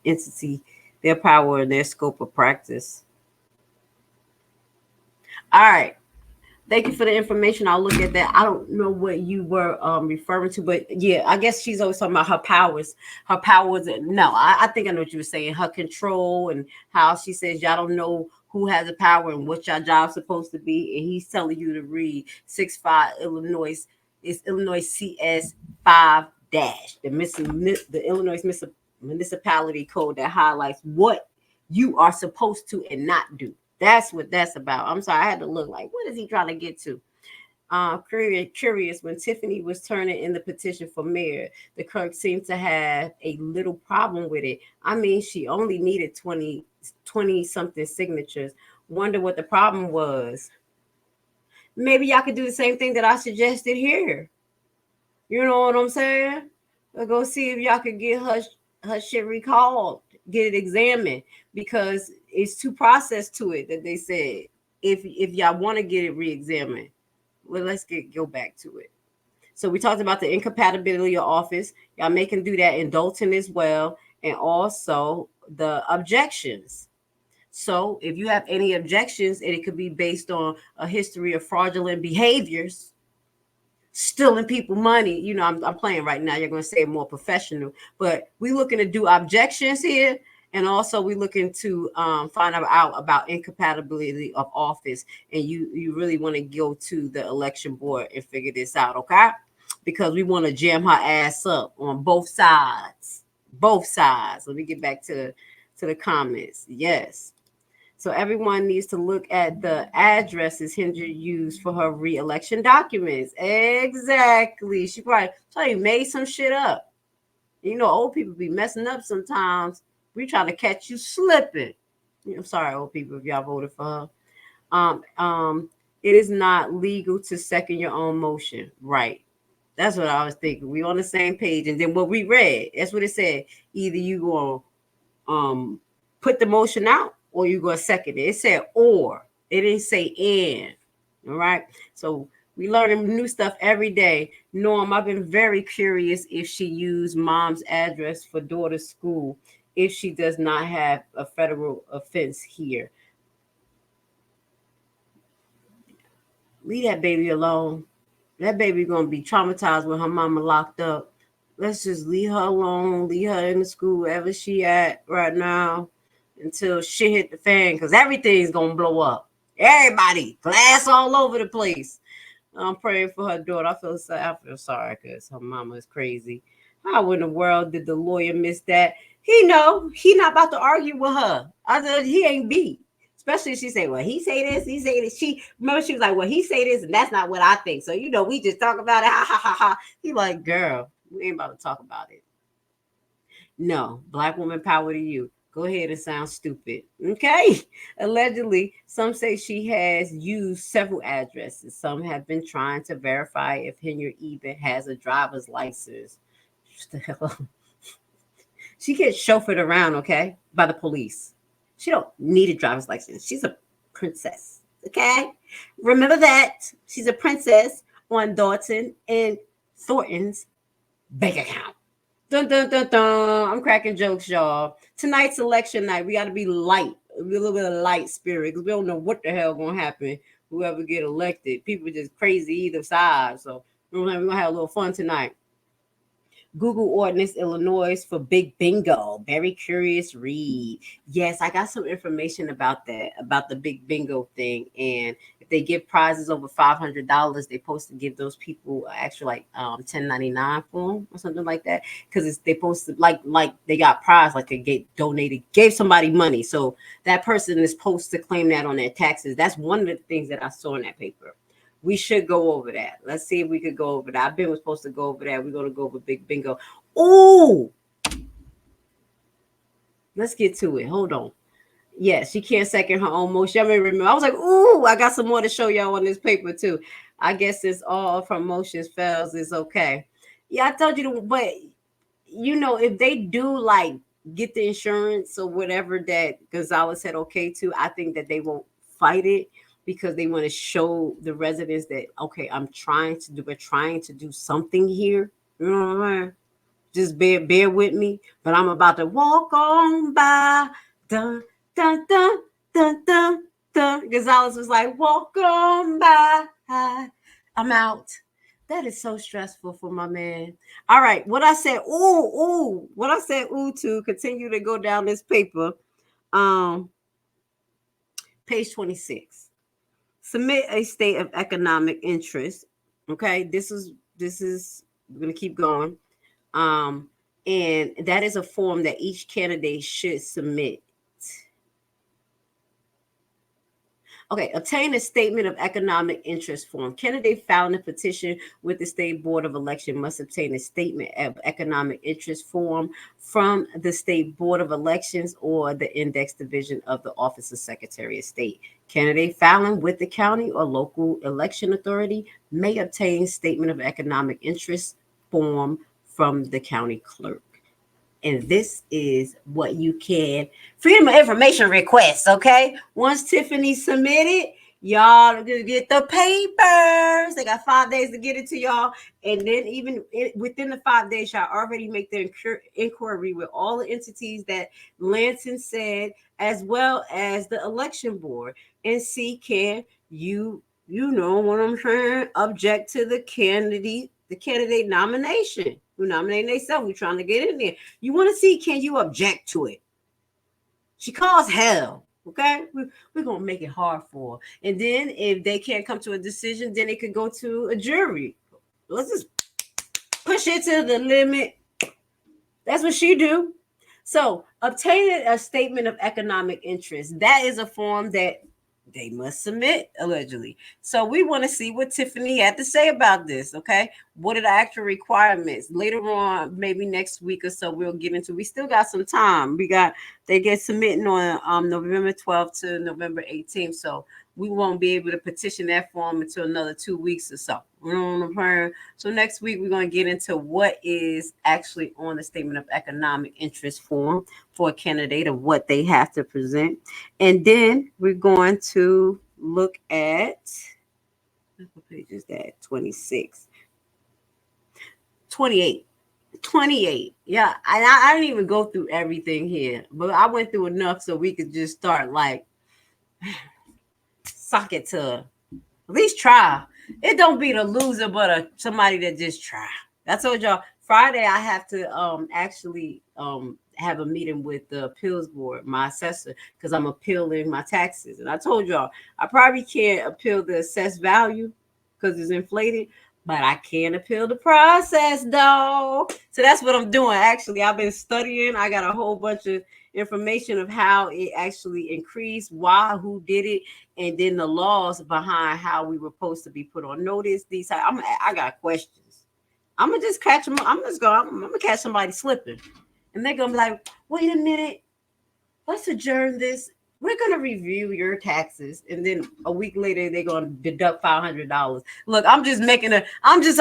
entity, their power and their scope of practice. All right. Thank you for the information. I'll look at that. I don't know what you were referring to, but yeah, I guess she's always talking about her powers. Her powers. No, I think I know what you were saying. Her control and how she says y'all don't know who has the power and what your job's supposed to be. And he's telling you to read 6.5 Illinois. It's Illinois CS 5- the Illinois Municipality Code that highlights what you are supposed to and not do. That's what that's about. I'm sorry, I had to look like, what is he trying to get to? Curious, when Tiffany was turning in the petition for mayor, the clerk seemed to have a little problem with it. I mean, she only needed 20 something signatures. Wonder what the problem was. Maybe y'all could do the same thing that I suggested here. You know what I'm saying? We'll go see if y'all could get her shit recalled, get it examined, because it's two process to it that they said. If y'all want to get it re-examined, well, let's go back to it. So we talked about the incompatibility of office. Y'all may can do that in Dalton as well, and also the objections. So if you have any objections, and it could be based on a history of fraudulent behaviors, stealing people money. You know, I'm playing right now. You're going to say more professional, but we're looking to do objections here. And also we're looking to find out about incompatibility of office. And you really want to go to the election board and figure this out, okay? Because we want to jam her ass up on both sides. Both sides. Let me get back to the comments. Yes. So everyone needs to look at the addresses Henyard used for her re-election documents. Exactly. She probably made some shit up. You know, old people be messing up sometimes. We try to catch you slipping. I'm sorry, old people, if y'all voted for her. It is not legal to second your own motion. Right. That's what I was thinking. We on the same page. And then what we read, that's what it said. Either you going put the motion out, or you going to second it. It said or. It didn't say and. All right. So we learning new stuff every day. Norm, I've been very curious if she used mom's address for daughter's school, if she does not have a federal offense here. Leave that baby alone. That baby going to be traumatized with her mama locked up. Let's just leave her alone. Leave her in the school wherever she at right now until shit hit the fan, because everything's going to blow up. Everybody, glass all over the place. I'm praying for her daughter. I feel sorry because her mama is crazy. How in the world did the lawyer miss that? He not about to argue with her. I said he ain't beat. Especially if she say, well, he say this, he say this. She was like, well, he say this, and that's not what I think. So, we just talk about it. Ha, ha, ha, ha. He like, girl, we ain't about to talk about it. No, black woman power to you. Go ahead and sound stupid. Okay. Allegedly, some say she has used several addresses. Some have been trying to verify if Henyard even has a driver's license. What the hell? She gets chauffeured around, okay, by the police. She don't need a driver's license. She's a princess, okay? Remember that. She's a princess on Dalton and Thornton's bank account. Dun, dun, dun, dun. I'm cracking jokes, y'all. Tonight's election night, we got to be light, a little bit of light spirit, because we don't know what the hell going to happen, whoever get elected. People are just crazy either side. So we're going to have a little fun tonight. Google Ordinance, Illinois for Big Bingo. Very curious read. Yes, I got some information about that, about the Big Bingo thing. And if they give prizes over $500, they're supposed to give those people actually like 1099 form or something like that. Because they posted like they got prize, like they gave somebody money. So that person is supposed to claim that on their taxes. That's one of the things that I saw in that paper. We should go over that. Let's see if we could go over that. I've been supposed to go over that. We're going to go over Big Bingo. Ooh. Let's get to it. Hold on. Yeah, she can't second her own motion. I remember, I was like, ooh, I got some more to show y'all on this paper too. I guess it's all from motions fails is okay. Yeah, I told you to, but you know, if they do like get the insurance or whatever that Gonzalez said okay to, I think that they won't fight it because they want to show the residents that okay, we're trying to do something here. You know what I mean? Just bear with me, but I'm about to walk on by. Dun dun dun dun dun dun. Gonzalez was like, walk on by. I'm out. That is so stressful for my man. All right, what I said, what I said, to continue to go down this paper. Page 26. Submit a state of economic interest. Okay, this is we're gonna keep going. And that is a form that each candidate should submit. Okay, obtain a statement of economic interest form. Candidate filing a petition with the State Board of Election must obtain a statement of economic interest form from the State Board of Elections or the Index Division of the Office of Secretary of State. Candidate filing with the county or local election authority may obtain statement of economic interest form from the county clerk. And this is what you can freedom of information request. Okay, once Tiffany submitted, y'all get the papers. They got 5 days to get it to y'all, and then even within the 5 days, y'all already make the inquiry with all the entities that Lansing said, as well as the election board, and see can you know what I'm saying, object to the candidate nomination. Who nominating themselves? We're trying to get in there. You want to see, can you object to it? She calls hell. Okay, we're gonna make it hard for her. And then if they can't come to a decision, then it could go to a jury. Let's just push it to the limit. That's what she do. So obtaining a statement of economic interest, that is a form that they must submit, allegedly. So we want to see what Tiffany had to say about this. Okay, what are the actual requirements? Later on, maybe next week or so, we'll get into. We still got some time. They get submitting on November 12th to November 18th. So we won't be able to petition that form until another 2 weeks or so. You know what I'm saying? So next week we're going to get into what is actually on the statement of economic interest form for a candidate of what they have to present. And then we're going to look at, what page is that? 26. 28. Yeah, I didn't even go through everything here, but I went through enough so we could just start like sock it to at least try. It don't be the loser, but somebody that just try. I told y'all Friday I have to actually have a meeting with the appeals board, my assessor, because I'm appealing my taxes. And I told y'all I probably can't appeal the assessed value because it's inflated, but I can appeal the process though. So that's what I'm doing. Actually, I've been studying. I got a whole bunch of information of how it actually increased, why, who did it, and then the laws behind how we were supposed to be put on notice. I got questions. I'm gonna just catch them. I'm gonna catch somebody slipping, and they're gonna be like, "Wait a minute, let's adjourn this. We're gonna review your taxes," and then a week later they're gonna deduct $500. Look, I'm just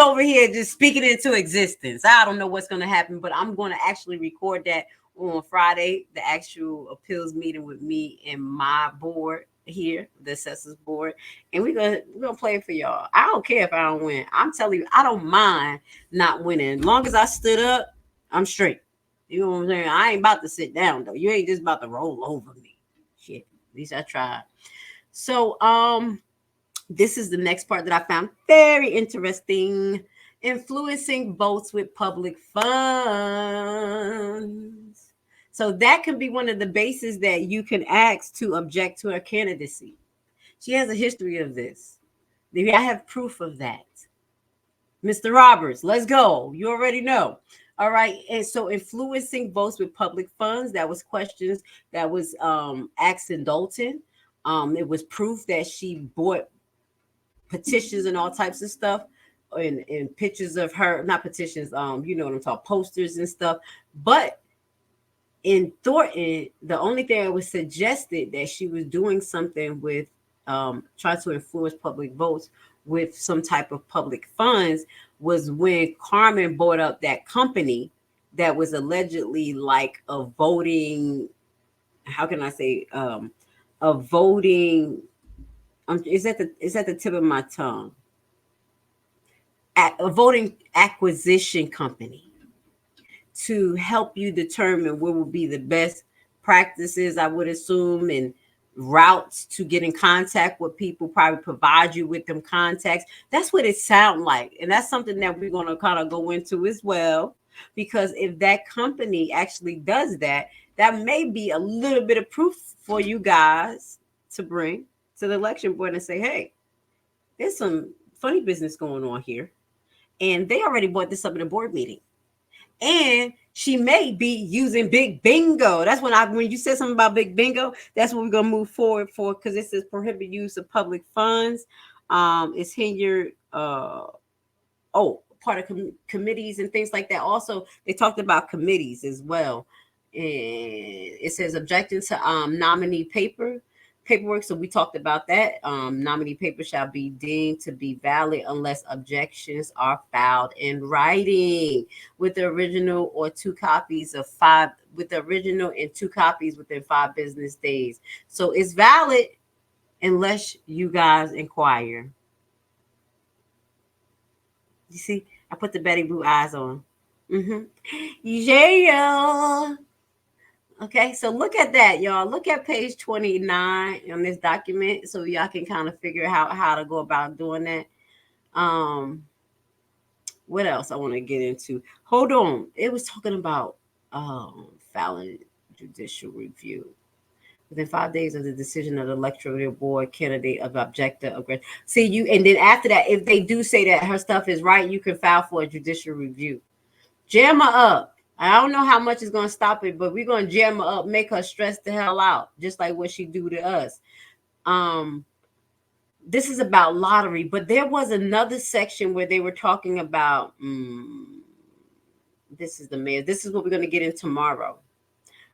over here just speaking into existence. I don't know what's gonna happen, but I'm gonna actually record that on Friday, the actual appeals meeting with me and my board here, the assessors board, and we're gonna play it for y'all. I don't care if I don't win. I'm telling you, I don't mind not winning. As long as I stood up, I'm straight. You know what I'm saying? I ain't about to sit down though. You ain't just about to roll over me. Shit. At least I tried. So this is the next part that I found very interesting. Influencing votes with public funds. So that can be one of the bases that you can ask to object to her candidacy. She has a history of this. I have proof of that. Mr. Roberts, let's go. You already know. All right. And so influencing votes with public funds, that was questions that was asked in Dalton. It was proof that she bought petitions and all types of stuff. And pictures of her, not petitions, you know what I'm talking, posters and stuff. But in Thornton, the only thing I was suggested that she was doing something with try to influence public votes with some type of public funds was when Carmen bought up that company that was allegedly like a voting, how can I say, a voting, is at the tip of my tongue, a voting acquisition company to help you determine what would be the best practices, I would assume, and routes to get in contact with people, probably provide you with them contacts. That's what it sounds like. And that's something that we're going to kind of go into as well, because if that company actually does that, that may be a little bit of proof for you guys to bring to the election board and say, hey, there's some funny business going on here. And they already brought this up in a board meeting. And she may be using Big Bingo. That's when you said something about Big Bingo, that's what we're gonna move forward for, because it says prohibit use of public funds. It's Henyard, part of committees and things like that. Also, they talked about committees as well. And it says objecting to nominee paperwork. So we talked about that. Nominee paper shall be deemed to be valid unless objections are filed in writing with the original or 2 copies of 5 with the original and 2 copies within 5 business days. So it's valid unless you guys inquire. You see, I put the Betty Boo eyes on. Yeah. Okay, so look at that, y'all. Look at page 29 on this document, so y'all can kind of figure out how to go about doing that. What else I want to get into? Hold on. It was talking about filing judicial review. Within 5 days of the decision of the electoral board candidate of objector. See you, and then after that, if they do say that her stuff is right, you can file for a judicial review. Jam her up. I don't know how much is going to stop it, but we're going to jam her up, make her stress the hell out, just like what she do to us. This is about lottery, but there was another section where they were talking about, this is the mayor. This is what we're going to get in tomorrow.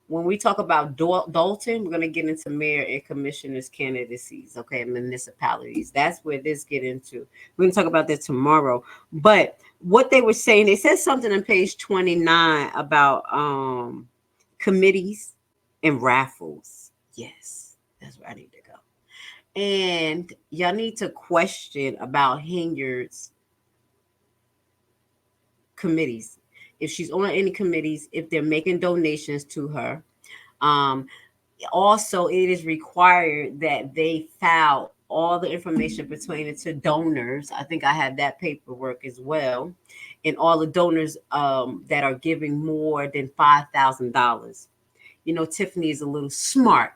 When we talk about Dalton, we're going to get into mayor and commissioners candidacies, okay, municipalities. That's where this get into. We're going to talk about that tomorrow. But what they were saying, they said something on page 29 about committees and raffles. Yes, that's where I need to go. And y'all need to question about Henyard's committees. If she's on any committees, if they're making donations to her. Also, it is required that they file all the information pertaining to donors. I think I have that paperwork as well. And all the donors that are giving more than $5,000. You know, Tiffany is a little smart.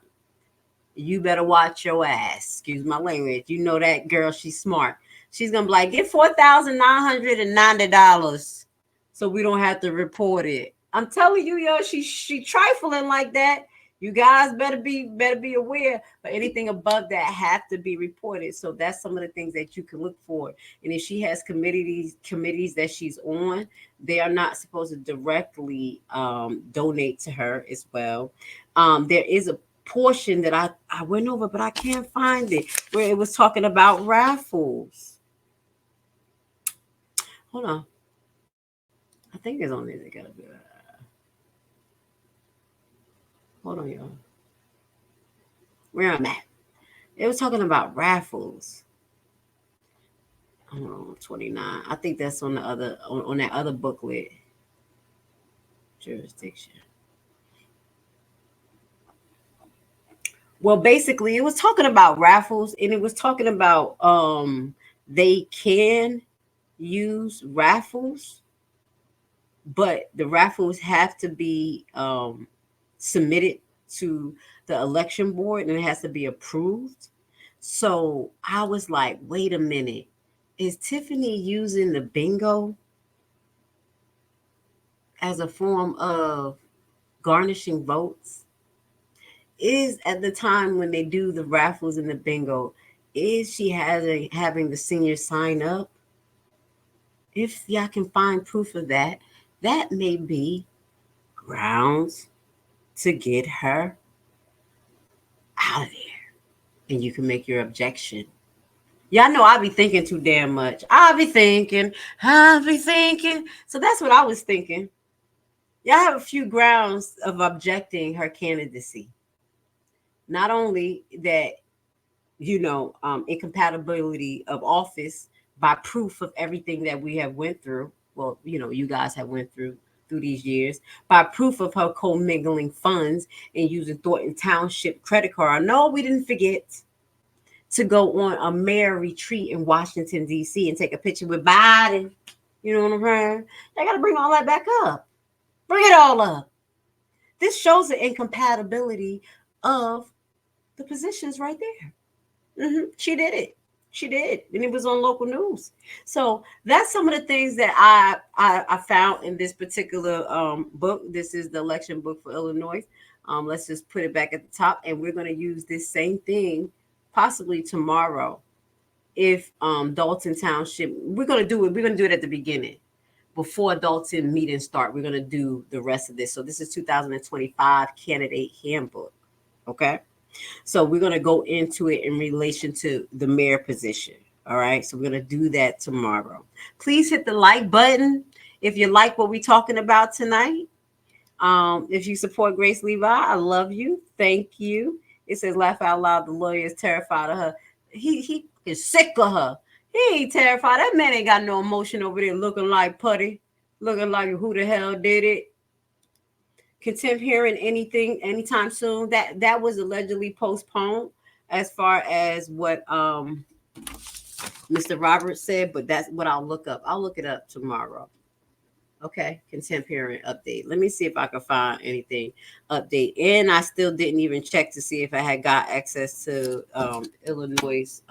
You better watch your ass. Excuse my language. You know that girl, she's smart. She's going to be like, get $4,990 so we don't have to report it. I'm telling you, yo, she trifling like that. You guys better be aware. But anything above that have to be reported. So that's some of the things that you can look for. And if she has committees that she's on, they are not supposed to directly donate to her as well. There is a portion that I went over, but I can't find it, where it was talking about raffles. Hold on. I think it's on there. They gotta be. Hold on, y'all. Where I'm at. It was talking about raffles. 29. I think that's on the other on that other booklet. Jurisdiction. Well, basically, it was talking about raffles, and it was talking about they can use raffles, but the raffles have to be submitted to the election board, and it has to be approved. So I was like, wait a minute, is Tiffany using the bingo as a form of garnishing votes? Is at the time when they do the raffles and the bingo, is she having the seniors sign up? If y'all can find proof of that, that may be grounds to get her out of there. And you can make your objection. Y'all know I be thinking too damn much. I'll be thinking. So that's what I was thinking. Y'all have a few grounds of objecting her candidacy. Not only that, incompatibility of office by proof of everything that we have went through. Well, you guys have went through these years, by proof of her commingling funds and using Thornton Township credit card. No, we didn't forget to go on a mayor retreat in Washington, D.C. and take a picture with Biden. You know what I'm saying? I got to bring all that back up. Bring it all up. This shows the incompatibility of the positions right there. She did it. She did. And it was on local news. So that's some of the things that I found in this particular book. This is the election book for Illinois. Let's just put it back at the top. And we're going to use this same thing possibly tomorrow. If Dalton Township, we're going to do it at the beginning. Before Dalton meetings start, we're going to do the rest of this. So this is 2025 candidate handbook. Okay. So we're going to go into it in relation to the mayor position. All right. So we're going to do that tomorrow. Please hit the like button if you like what we're talking about tonight. If you support Grace Levi, I love you. Thank you. It says, laugh out loud. The lawyer is terrified of her. He is sick of her. He ain't terrified. That man ain't got no emotion over there looking like putty, looking like who the hell did it. Contempt hearing anything anytime soon. That was allegedly postponed as far as what Mr. Roberts said, but that's what I'll look up. I'll look it up tomorrow. Okay, contempt hearing update. Let me see if I can find anything update. And I still didn't even check to see if I had got access to Illinois'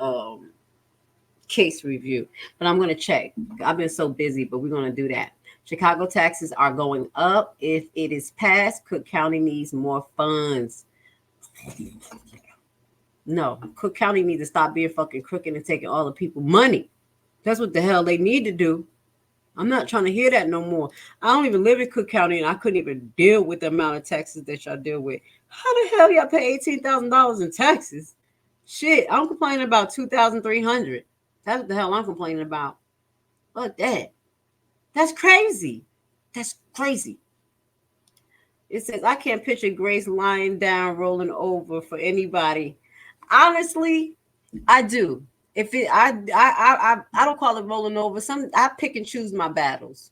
case review, but I'm going to check. I've been so busy, but we're going to do that. Chicago taxes are going up. If it is passed, Cook County needs more funds. No, Cook County needs to stop being fucking crooked and taking all the people's money. That's what the hell they need to do. I'm not trying to hear that no more. I don't even live in Cook County, and I couldn't even deal with the amount of taxes that y'all deal with. How the hell y'all pay $18,000 in taxes? Shit, I'm complaining about $2,300. That's what the hell I'm complaining about. Fuck that. That's crazy. That's crazy. It says, I can't picture Grace lying down, rolling over for anybody. Honestly, I do. If it, I don't call it rolling over. I pick and choose my battles.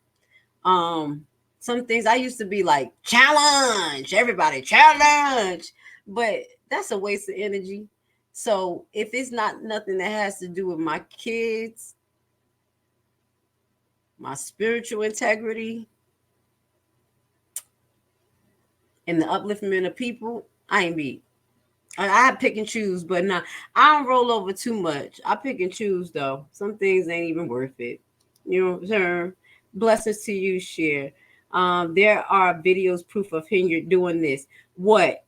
Some things I used to be like, challenge, everybody, challenge. But that's a waste of energy. So if it's not nothing that has to do with my kids, my spiritual integrity, and the upliftment of people, I ain't beat. I pick and choose, but nah, I don't roll over too much. I pick and choose, though. Some things ain't even worth it. You know what I'm saying? Blessings to you, Share. There are videos, proof of Henyard doing this. What?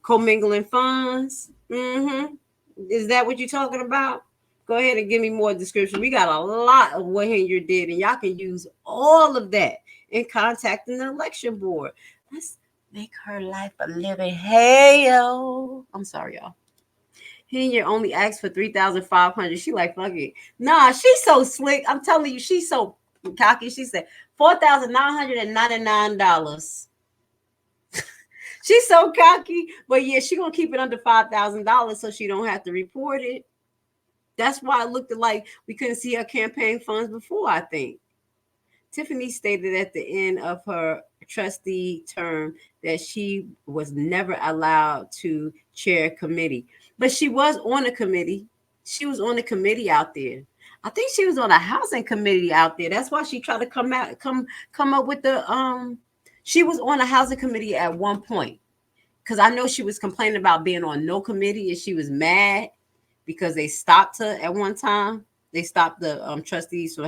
Commingling funds? Is that what you're talking about? Go ahead and give me more description. We got a lot of what Henyard did, and y'all can use all of that in contacting the election board. Let's make her life a living hell. I'm sorry, y'all. Henyard only asked for $3,500. She like, fuck it. Nah, she's so slick. I'm telling you, she's so cocky. She said $4,999. She's so cocky, but yeah, she gonna keep it under $5,000 so she don't have to report it. That's why it looked like we couldn't see her campaign funds before, I think. Tiffany stated at the end of her trustee term that she was never allowed to chair a committee, but she was on a committee. She was on a committee out there. I think she was on a housing committee out there. That's why she tried to come up with the she was on a housing committee at one point, because I know she was complaining about being on no committee, and she was mad because they stopped her at one time. They stopped the trustees from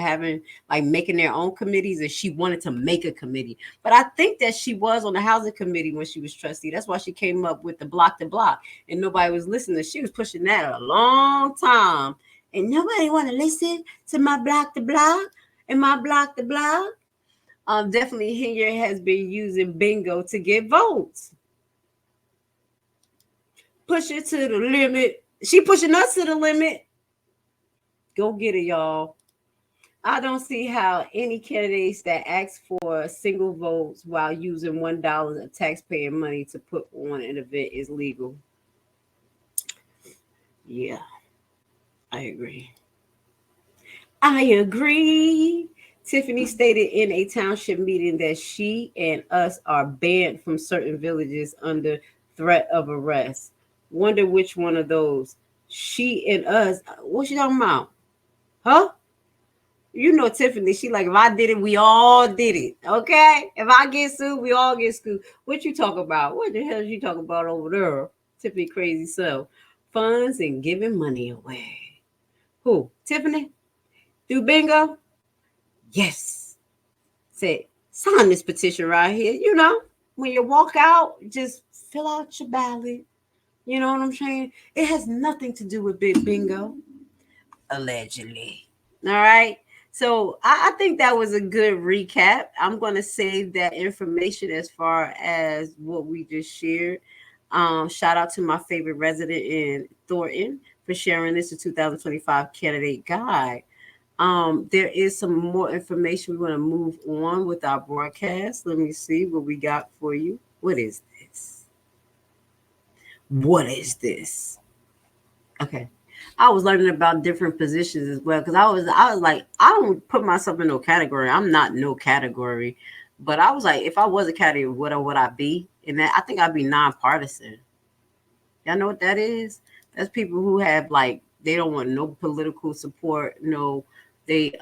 making their own committees, and she wanted to make a committee. But I think that she was on the housing committee when she was trustee. That's why she came up with the block to block, and nobody was listening. She was pushing that a long time, and nobody want to listen to my block to block and my block to block. Definitely Henyard has been using bingo to get votes. Push it to the limit. She pushing us to the limit. Go get it, y'all. I don't see how any candidates that ask for single votes while using $1 of taxpayer money to put on an event is legal. Yeah, I agree. I agree. Tiffany stated in a township meeting that she and us are banned from certain villages under threat of arrest. Wonder which one of those. She and us. What she talking about? Huh? You know Tiffany, she like, if I did it, we all did it. Okay? If I get sued, we all get sued. What you talk about? What the hell is you talking about over there? Tiffany crazy self. Funds and giving money away. Who? Tiffany? Do bingo? Yes. Said, sign this petition right here. You know, when you walk out, just fill out your ballot. You know what I'm saying? It has nothing to do with big bingo. Allegedly. All right. So I think that was a good recap. I'm going to save that information as far as what we just shared. Shout out to my favorite resident in Thornton for sharing this 2025 candidate guide. There is some more information. We want to move on with our broadcast. Let me see what we got for you. What is this? What is this? Okay. I was learning about different positions as well because I was like, I don't put myself in no category. I'm not no category, but I was like, if I was a category, what would I be? And that I think I'd be nonpartisan. Y'all know what that is? That's people who have like they don't want no political support. No, they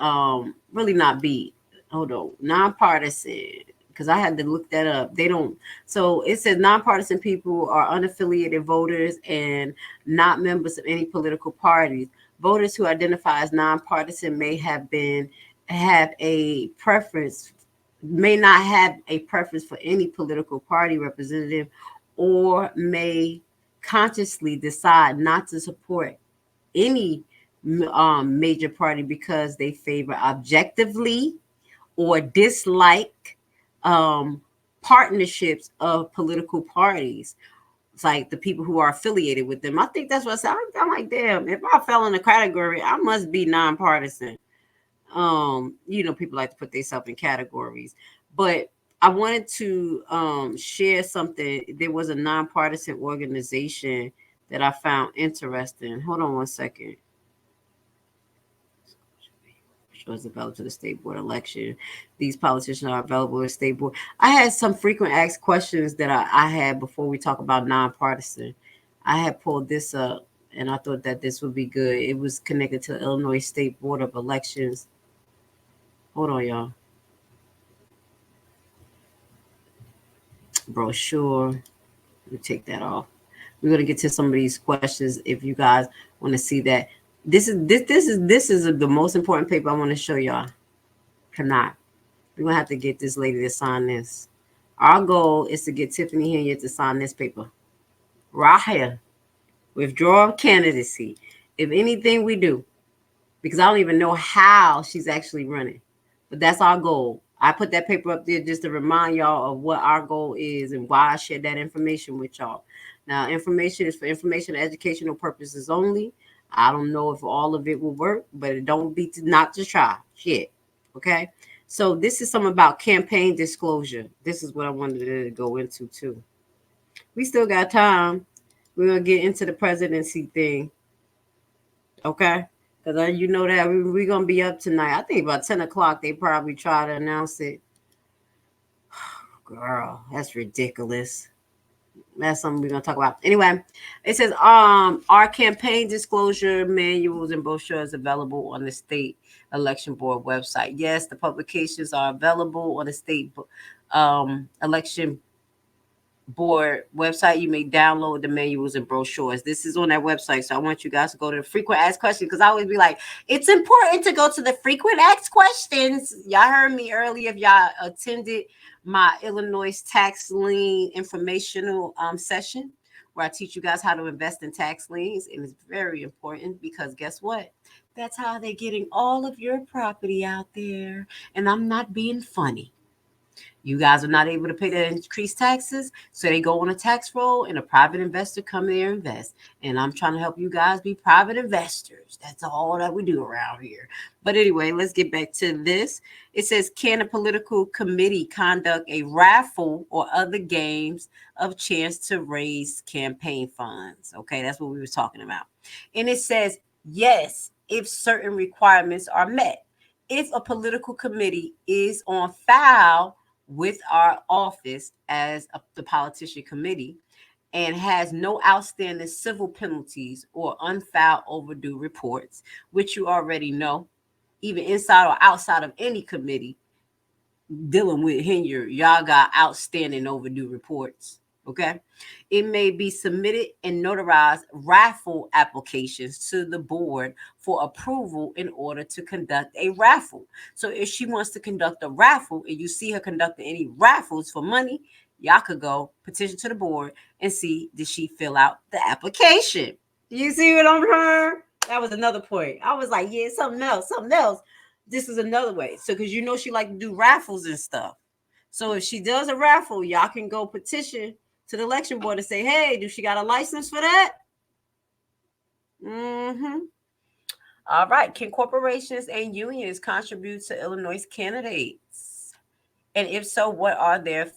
really not be. Hold on, nonpartisan. Because I had to look that up. They don't. So it says nonpartisan people are unaffiliated voters and not members of any political parties. Voters who identify as nonpartisan may have a preference, may not have a preference for any political party representative, or may consciously decide not to support any major party because they favor objectively or dislike partnerships of political parties. It's like the people who are affiliated with them. I think that's what I said. I'm like, damn, if I fell in a category, I must be nonpartisan. You know, people like to put themselves in categories. But I wanted to share something. There was a nonpartisan organization that I found interesting. Hold on one second. Was available to the state board election. These politicians are available to the state board. I had some frequent asked questions that I had before we talk about nonpartisan. I had pulled this up and I thought that this would be good. It was connected to the Illinois State Board of Elections. Hold on, y'all. Brochure. Let me take that off. We're going to get to some of these questions if you guys want to see that. This is the most important paper I want to show y'all. Cannot. We're gonna have to get this lady to sign this. Our goal is to get Tiffany Henyard to sign this paper. Right here. Withdrawal of candidacy. If anything we do, because I don't even know how she's actually running. But that's our goal. I put that paper up there just to remind y'all of what our goal is and why I shared that information with y'all. Now, information is for information and educational purposes only. I don't know if all of it will work, but it don't be not to try. Shit. Okay. So this is something about campaign disclosure. This is what I wanted to go into too. We still got time. We're going to get into the presidency thing. Okay. Because you know that we're going to be up tonight. I think about 10 o'clock, they probably try to announce it. Girl, that's ridiculous. That's something we're going to talk about. Anyway, it says our campaign disclosure manuals and brochures available on the state election board website. Yes, the publications are available on the state election board website. You may download the manuals and brochures. This is on that website. So I want you guys to go to the frequent asked questions because I always be like, it's important to go to the frequent asked questions. Y'all heard me earlier if y'all attended my Illinois tax lien informational session where I teach you guys how to invest in tax liens. And it's very important because guess what? That's how they're getting all of your property out there. And I'm not being funny. You guys are not able to pay the increased taxes, so they go on a tax roll, and a private investor come there and invest. And I'm trying to help you guys be private investors. That's all that we do around here. But anyway, let's get back to this. It says, can a political committee conduct a raffle or other games of chance to raise campaign funds? Okay, that's what we were talking about. And it says, yes, if certain requirements are met. If a political committee is on file with our office as the politician committee and has no outstanding civil penalties or unfiled overdue reports, which you already know, even inside or outside of any committee dealing with Henyard, y'all got outstanding overdue reports. Okay, it may be submitted and notarized raffle applications to the board for approval in order to conduct a raffle. So if she wants to conduct a raffle and you see her conducting any raffles for money, y'all could go petition to the board and see, did she fill out the application? You see what I'm saying? That was another point. I was like, yeah, something else. This is another way. So because you know she like to do raffles and stuff. So if she does a raffle, y'all can go petition to the election board and say, hey, do she got a license for that? All right. Can corporations and unions contribute to Illinois candidates? And if so, what are their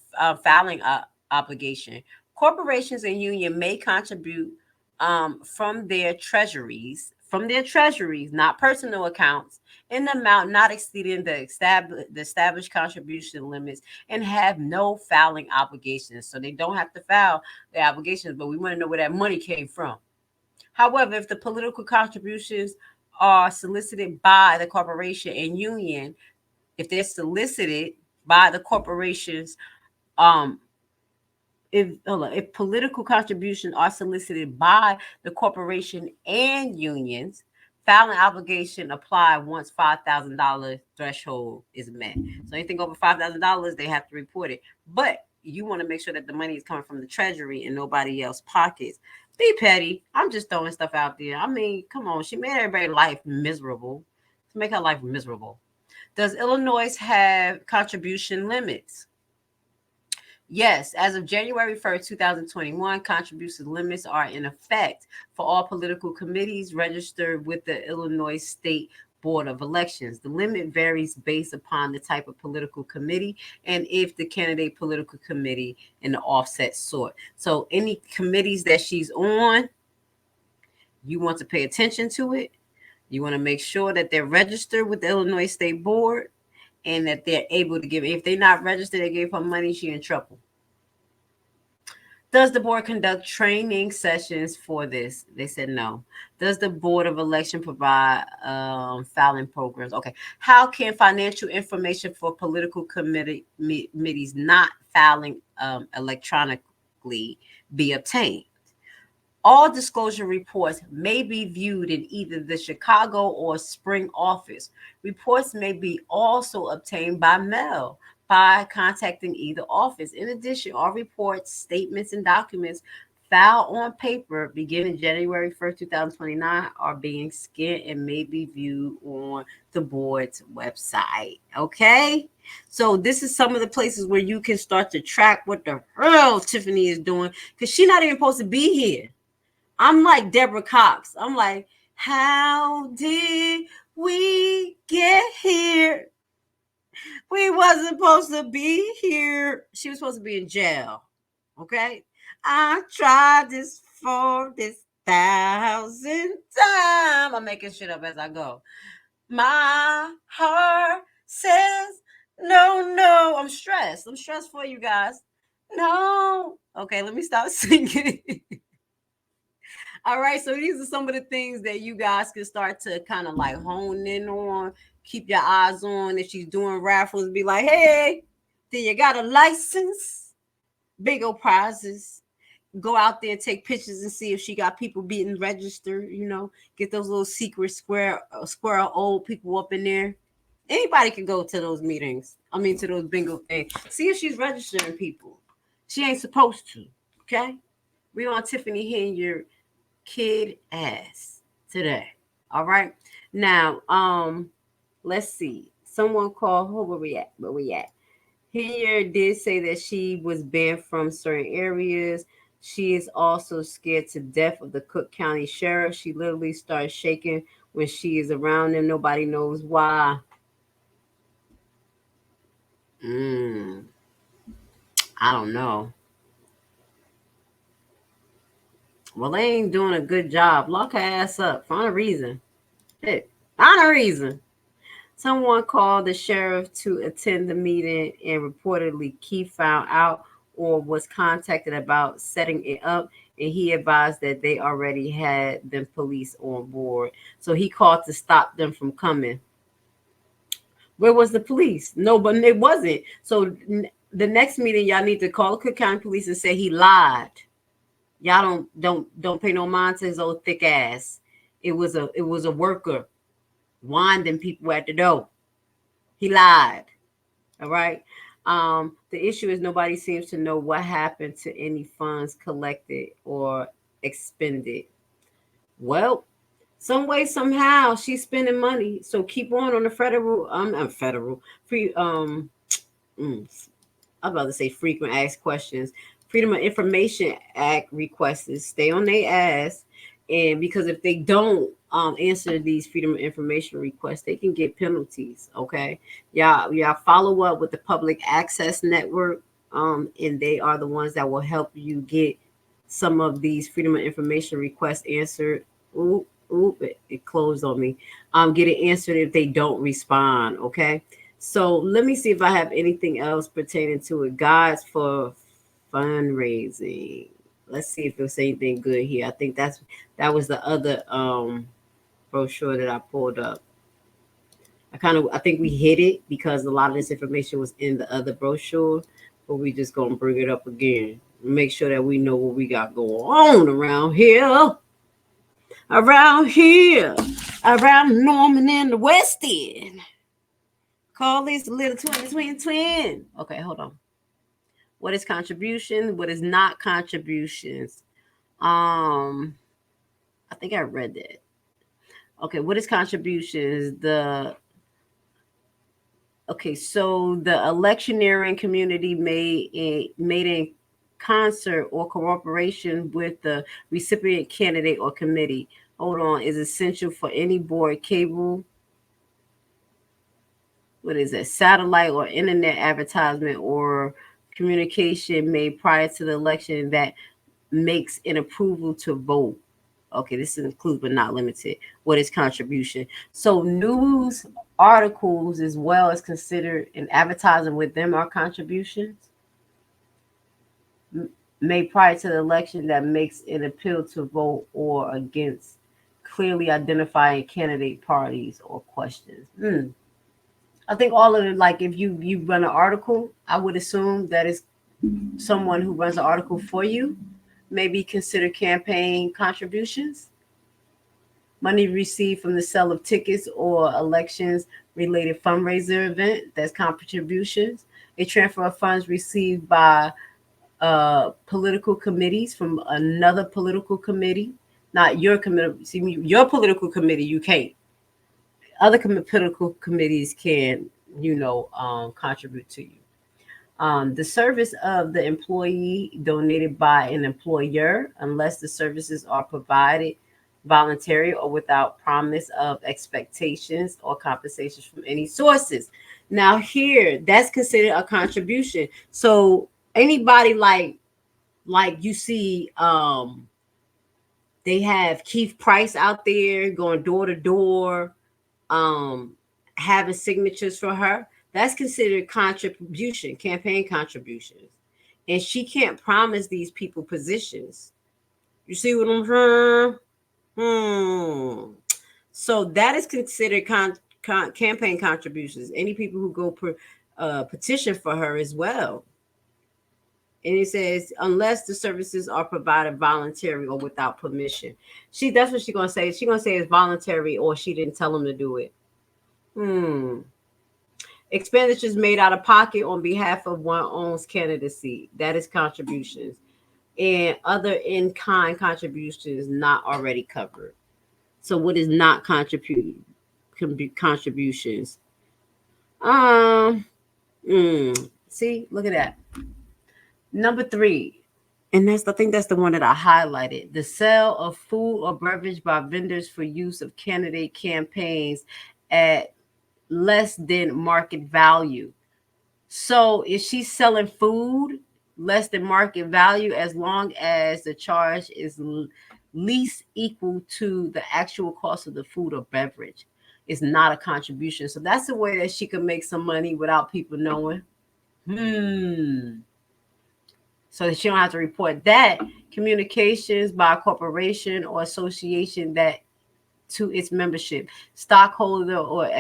filing obligation? Corporations and union may contribute from their treasuries, not personal accounts, in the amount not exceeding the established contribution limits, and have no filing obligations. So they don't have to file their obligations, but we want to know where that money came from. However, if the political contributions are solicited by the corporation and union, if they're solicited by the corporations, if political contributions are solicited by the corporation and unions, filing obligation apply once $5,000 threshold is met. So anything over $5,000, they have to report it. But you want to make sure that the money is coming from the treasury and nobody else's pockets. Be petty. I'm just throwing stuff out there. I mean, come on. She made everybody's life miserable. To make her life miserable. Does Illinois have contribution limits? Yes, as of January 1st, 2021, contribution limits are in effect for all political committees registered with the Illinois State Board of Elections. The limit varies based upon the type of political committee and if the candidate political committee and the offset sort. So any committees that she's on, you want to pay attention to it. You want to make sure that they're registered with the Illinois State Board and that they're able to give. If they're not registered, they gave her money, she in trouble. Does the board conduct training sessions for this? They said no. Does the Board of Election provide filing programs? Okay. How can financial information for political committees not filing electronically be obtained? All disclosure reports may be viewed in either the Chicago or Spring office. Reports may be also obtained by mail by contacting either office. In addition, all reports, statements, and documents filed on paper beginning January 1st, 2029 are being scanned and may be viewed on the board's website. Okay? So this is some of the places where you can start to track what the hell Tiffany is doing, because she's not even supposed to be here. I'm like Deborah Cox. I'm like, how did we get here? We wasn't supposed to be here. She was supposed to be in jail. Okay? I tried this for this 1,000 times. I'm making shit up as I go. My heart says no. I'm stressed. I'm stressed for you guys. No. Okay, let me stop singing. All right, so these are some of the things that you guys can start to kind of like hone in on, keep your eyes on. If she's doing raffles, be like, hey, do you got a license? Big old prizes. Go out there and take pictures and see if she got people being registered, get those little secret square old people up in there. Anybody can go to those meetings. To those bingo things. See if she's registering people. She ain't supposed to, okay? We on Tiffany Henyard kid ass today. All right. Now, let's see. Someone called. Where we at? Henyard did say that she was banned from certain areas. She is also scared to death of the Cook County Sheriff. She literally starts shaking when she is around him. Nobody knows why. I don't know. Well, they ain't doing a good job. Lock her ass up. Find a reason. Hey, find a reason. Someone called the sheriff to attend the meeting, and reportedly Keith found out or was contacted about setting it up, and he advised that they already had the police on board. So he called to stop them from coming. Where was the police? No, but it wasn't. So the next meeting, y'all need to call the Cook County Police and say he lied. Y'all don't pay no mind to his old thick ass. It was a worker winding people at the door. He lied. All right. The issue is nobody seems to know what happened to any funds collected or expended. Well, some way, somehow, she's spending money. So keep on the federal, free, I'm about to say frequent asked questions. Freedom of Information Act requests is stay on their ass. And because if they don't answer these freedom of information requests, they can get penalties. Okay. Y'all follow up with the Public Access Network. And they are the ones that will help you get some of these freedom of information requests answered. It closed on me. Get it answered if they don't respond. Okay. So let me see if I have anything else pertaining to it. Guides for fundraising. Let's see if there's anything good here. I think that was the other brochure that I pulled up. I think we hit it because a lot of this information was in the other brochure, but we just gonna bring it up again. Make sure that we know what we got going on around here. Around Norman and the West End. Call this little twin. Okay, hold on. What is contribution? What is not contributions? I think I read that. Okay, what is contributions? So the electioneering community made in concert or cooperation with the recipient candidate or committee. Hold on, is essential for any board, cable, what is it, satellite or internet advertisement or communication made prior to the election that makes an approval to vote. Okay, this includes but not limited. What is contribution? So news articles as well as considered in advertising with them are contributions made prior to the election that makes an appeal to vote or against clearly identifying candidate parties or questions. I think all of it, like if you run an article, I would assume that is someone who runs an article for you, maybe consider campaign contributions. Money received from the sale of tickets or elections related fundraiser event, that's contributions. A transfer of funds received by political committees from another political committee, not your committee. See, your political committee, you can't. Other political committees can, contribute to you. The service of the employee donated by an employer, unless the services are provided voluntary or without promise of expectations or compensations from any sources. Now here, that's considered a contribution. So anybody like you see, they have Keith Price out there going door to door, having signatures for her. That's considered contribution, campaign contributions. And she can't promise these people positions. You see what I'm saying? So that is considered campaign contributions. Any people who go petition for her as well. And it says, unless the services are provided voluntary or without permission. That's what she's going to say. She's going to say it's voluntary or she didn't tell them to do it. Expenditures made out of pocket on behalf of one's own candidacy. That is contributions. And other in-kind contributions not already covered. So what is not contributions? See, look at that. Number 3, and I think that's the one that I highlighted. The sale of food or beverage by vendors for use of candidate campaigns at less than market value. So if she's selling food less than market value, as long as the charge is least equal to the actual cost of the food or beverage, it's not a contribution. So that's a way that she can make some money without people knowing. So that she don't have to report that. Communications by a corporation or association that to its membership, stockholder or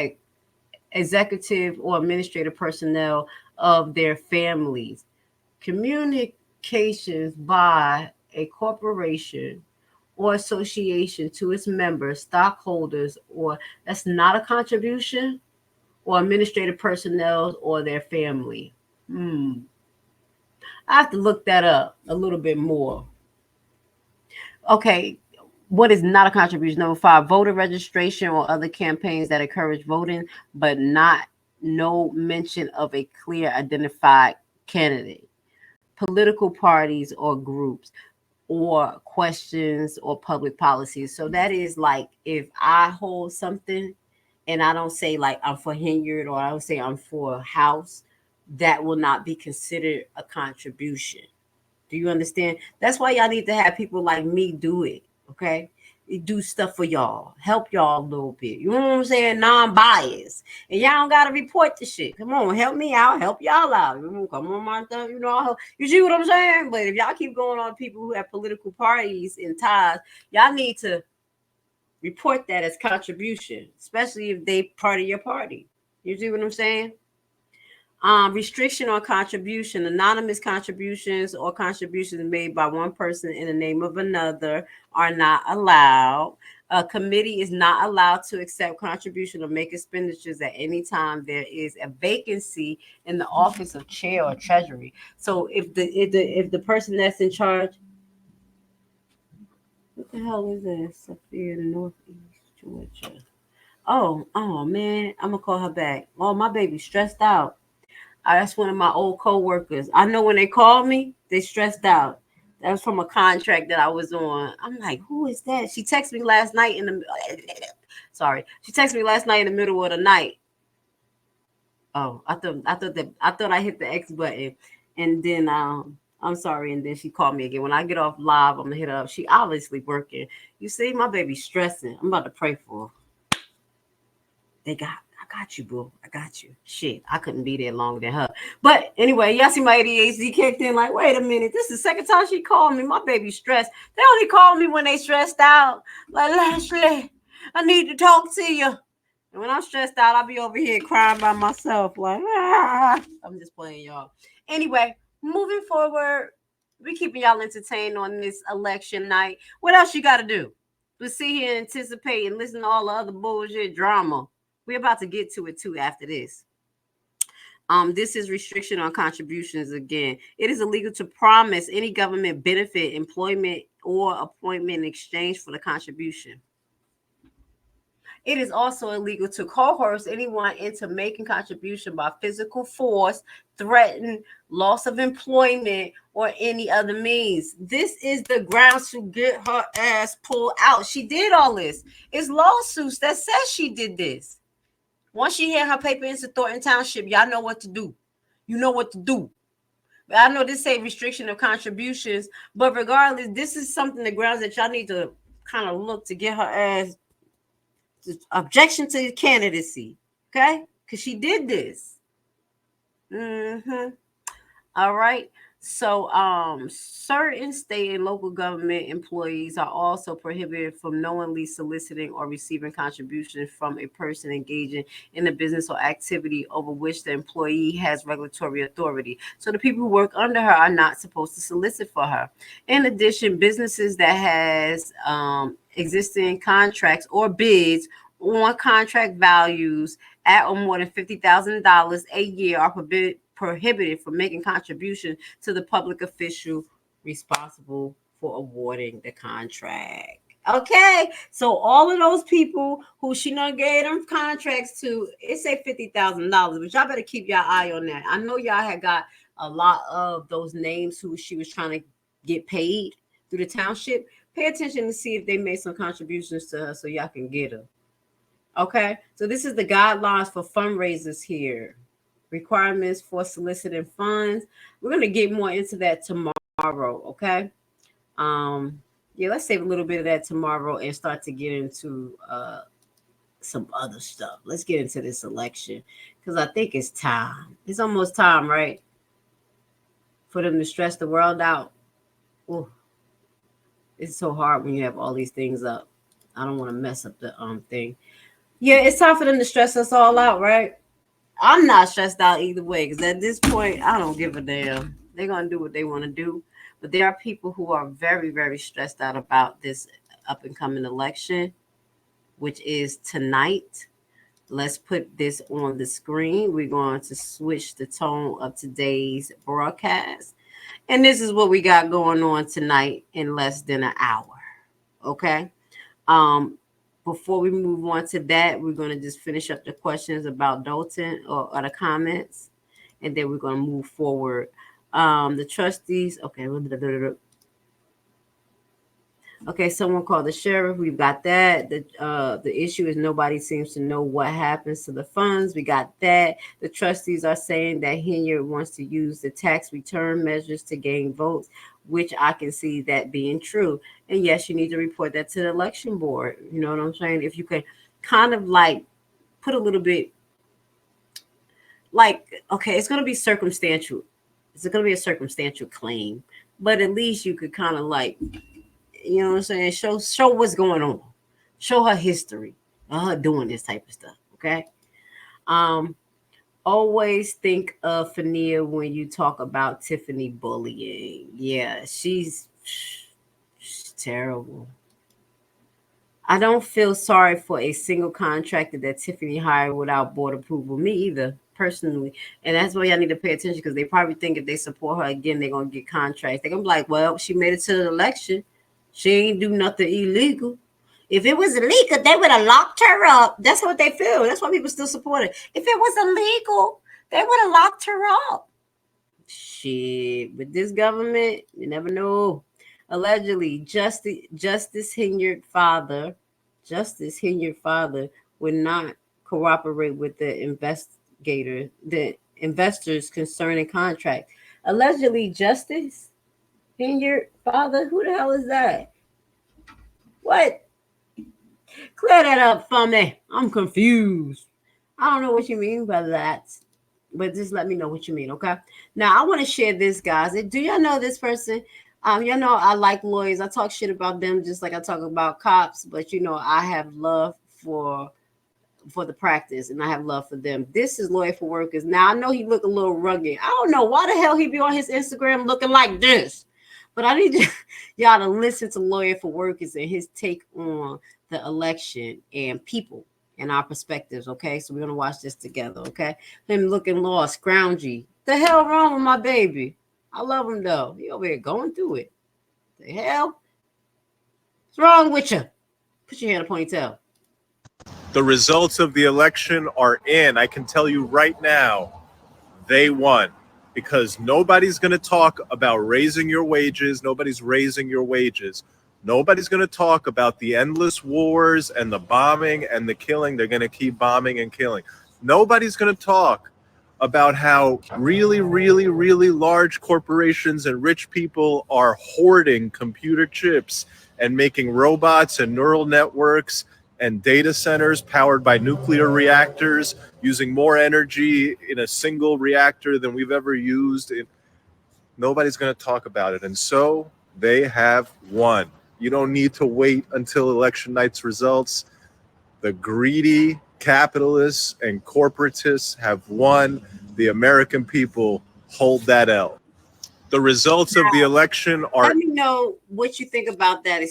executive or administrative personnel of their families. Communications by a corporation or association to its members, stockholders, or that's not a contribution, or administrative personnel or their family. I have to look that up a little bit more. Okay, what is not a contribution? Number 5, voter registration or other campaigns that encourage voting, but no mention of a clear identified candidate. Political parties or groups, or questions or public policies. So that is like if I hold something and I don't say like I'm for Henyard or I don't say I'm for House, that will not be considered a contribution. Do you understand? That's why y'all need to have people like me do it. Okay. Do stuff for y'all, help y'all a little bit. You know what I'm saying? Non-biased. And y'all don't gotta report the shit. Come on, help me out, help y'all out. Come on, my stuff, you see what I'm saying? But if y'all keep going on people who have political parties and ties, y'all need to report that as contribution, especially if they part of your party. You see what I'm saying? Restriction on contribution. Anonymous contributions or contributions made by one person in the name of another are not allowed. A committee is not allowed to accept contribution or make expenditures at any time there is a vacancy in the office of chair or treasury. So if the person that's in charge, what the hell is this? Up here in Northeast Georgia. Oh man, I'm gonna call her back. Oh, my baby's stressed out. That's one of my old co-workers. I know when they call me, they stressed out. That was from a contract that I was on. I'm like, who is that? She texted me last night in the middle of the night. Oh, I thought I hit the X button, and then I'm sorry, and then she called me again. When I get off live, I'm gonna hit her up. She obviously working. You see, my baby's stressing. I'm about to pray for her. I got you, boo. I got you. Shit, I couldn't be there longer than her. But anyway, y'all see my ADHD kicked in. Like, wait a minute. This is the second time she called me. My baby's stressed. They only call me when they stressed out. Like, Lashley, I need to talk to you. And when I'm stressed out, I'll be over here crying by myself. Like, I'm just playing, y'all. Anyway, moving forward, we're keeping y'all entertained on this election night. What else you got to do? But sit here and anticipate and listen to all the other bullshit drama. We're about to get to it too after this. This is restriction on contributions again. It is illegal to promise any government benefit, employment, or appointment in exchange for the contribution. It is also illegal to coerce anyone into making contribution by physical force, threaten, loss of employment, or any other means. This is the grounds to get her ass pulled out. She did all this. It's lawsuits that says she did this. Once she hand her paper into Thornton Township, y'all know what to do. You know what to do. But I know this say restriction of contributions, but regardless, this is something, the grounds that y'all need to kind of look to get her ass objection to candidacy, okay? Because she did this. All right. So certain state and local government employees are also prohibited from knowingly soliciting or receiving contributions from a person engaging in a business or activity over which the employee has regulatory authority. So the people who work under her are not supposed to solicit for her. In addition, businesses that has existing contracts or bids on contract values at or more than $50,000 a year are prohibited from making contribution to the public official responsible for awarding the contract. Okay, so all of those people who she done gave them contracts to, it say $50,000, but y'all better keep your eye on that. I know y'all had got a lot of those names who she was trying to get paid through the township. Pay attention to see if they made some contributions to her so y'all can get her. Okay, so this is the guidelines for fundraisers here. Requirements for soliciting funds. We're gonna get more into that tomorrow. Okay. Yeah, let's save a little bit of that tomorrow and start to get into some other stuff. Let's get into this election because I think it's time. It's almost time, right? For them to stress the world out. Ooh, it's so hard when you have all these things up. I don't want to mess up the thing. Yeah, it's time for them to stress us all out, right? I'm not stressed out either way because at this point, I don't give a damn. They're gonna do what they want to do. But there are people who are very, very stressed out about this up and coming election, which is tonight. Let's put this on the screen. We're going to switch the tone of today's broadcast. And this is what we got going on tonight in less than an hour. Okay. Before we move on to that, we're going to just finish up the questions about Dalton or the comments. And then we're going to move forward. The trustees, okay. Okay, someone called the sheriff. We've got that. The issue is nobody seems to know what happens to the funds. We got that. The trustees are saying that Henyard wants to use the tax return measures to gain votes, which I can see that being true. And yes, you need to report that to the election board. You know what I'm saying? If you could kind of like put a little bit like, okay, it's going to be circumstantial. It's going to be a circumstantial claim, but at least you could kind of like, you know what I'm saying? Show what's going on. Show her history of her doing this type of stuff. Okay. Always think of Fania when you talk about Tiffany bullying. Yeah, she's terrible. I don't feel sorry for a single contractor that Tiffany hired without board approval. Me either, personally. And that's why y'all need to pay attention because they probably think if they support her again, they're going to get contracts. They're going to be like, well, she made it to the election. She ain't do nothing illegal. If it was illegal, they would have locked her up. That's what they feel. That's why people still support it. If it was illegal, they would have locked her up. Shit, with this government, you never know. Allegedly, Justice Henyard father would not cooperate with the investors concerning contract. Allegedly, Justice Henyard father, who the hell is that? What? Clear that up for me. I'm confused. I don't know what you mean by that, but just let me know what you mean, okay? Now, I want to share this, guys. Do y'all know this person? You know, I like lawyers. I talk shit about them just like I talk about cops, but you know, I have love for the practice and I have love for them. This is Lawyer for Workers. Now, I know he look a little rugged. I don't know why the hell he be on his Instagram looking like this, but I need y'all to listen to Lawyer for Workers and his take on the election and people and our perspectives, okay? So we're going to watch this together, okay? Him looking lost, scroungy. The hell wrong with my baby? I love him, though. He over here going through it. The hell? What's wrong with you? Put your hair in a ponytail. The results of the election are in. I can tell you right now, they won. Because nobody's going to talk about raising your wages. Nobody's raising your wages. Nobody's going to talk about the endless wars and the bombing and the killing. They're going to keep bombing and killing. Nobody's going to talk about how really, really, really large corporations and rich people are hoarding computer chips and making robots and neural networks and data centers powered by nuclear reactors using more energy in a single reactor than we've ever used. Nobody's going to talk about it. And so they have won. You don't need to wait until election night's results. The greedy capitalists and corporatists have won. The American people hold that L. The results of the election are... Let me know what you think about that.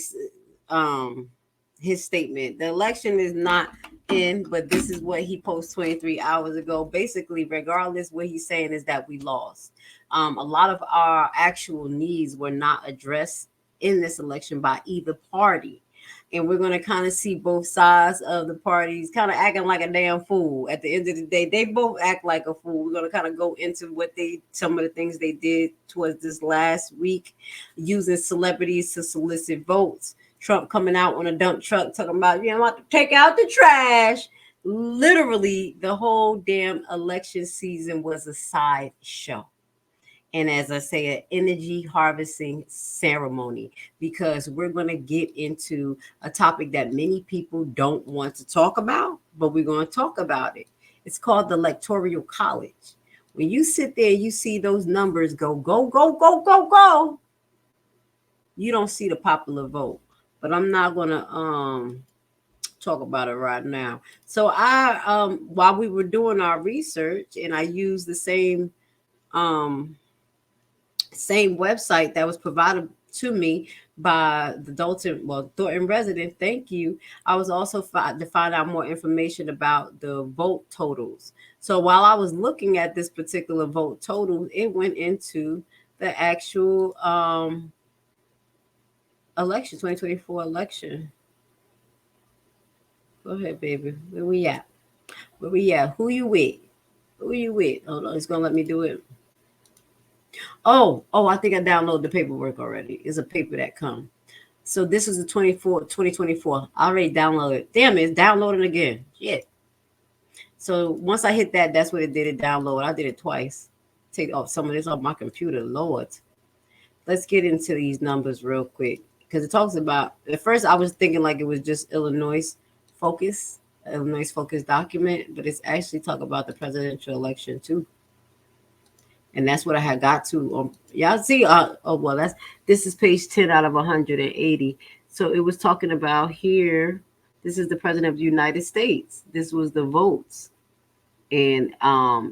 His statement. The election is not in, but this is what he posted 23 hours ago. Basically, regardless, what he's saying is that we lost. A lot of our actual needs were not addressed in this election by either party. and we're going to kind of see both sides of the parties kind of acting like a damn fool. At the end of the day, they both act like a fool. We're going to kind of go into some of the things they did towards this last week, using celebrities to solicit votes. Trump coming out on a dump truck talking about, I'm about to take out the trash. Literally, the whole damn election season was a sideshow. And as I say, an energy harvesting ceremony, because we're going to get into a topic that many people don't want to talk about, but we're going to talk about it. It's called the Electoral College. When you sit there, you see those numbers go, go, go, go, go, go. You don't see the popular vote, but I'm not going to talk about it right now. So while we were doing our research, and I used the same website that was provided to me by the Thornton resident. Thank you. I was also to find out more information about the vote totals. So while I was looking at this particular vote total, it went into the actual election, 2024 election. Go ahead, baby. Where we at? Who you with? Hold on, it's gonna let me do it. Oh, I think I downloaded the paperwork already. It's a paper that come. So this is the 2024. I already downloaded. Damn it, it's downloading again. Shit. So once I hit that, that's what it did. It download. I did it twice. Take off some of this off my computer. Lord. Let's get into these numbers real quick. Because it talks about, at first I was thinking like it was just Illinois focus document, but it's actually talking about the presidential election too. And that's what I had got to. Y'all see? This is page 10 out of 180. So it was talking about here. This is the president of the United States. This was the votes, and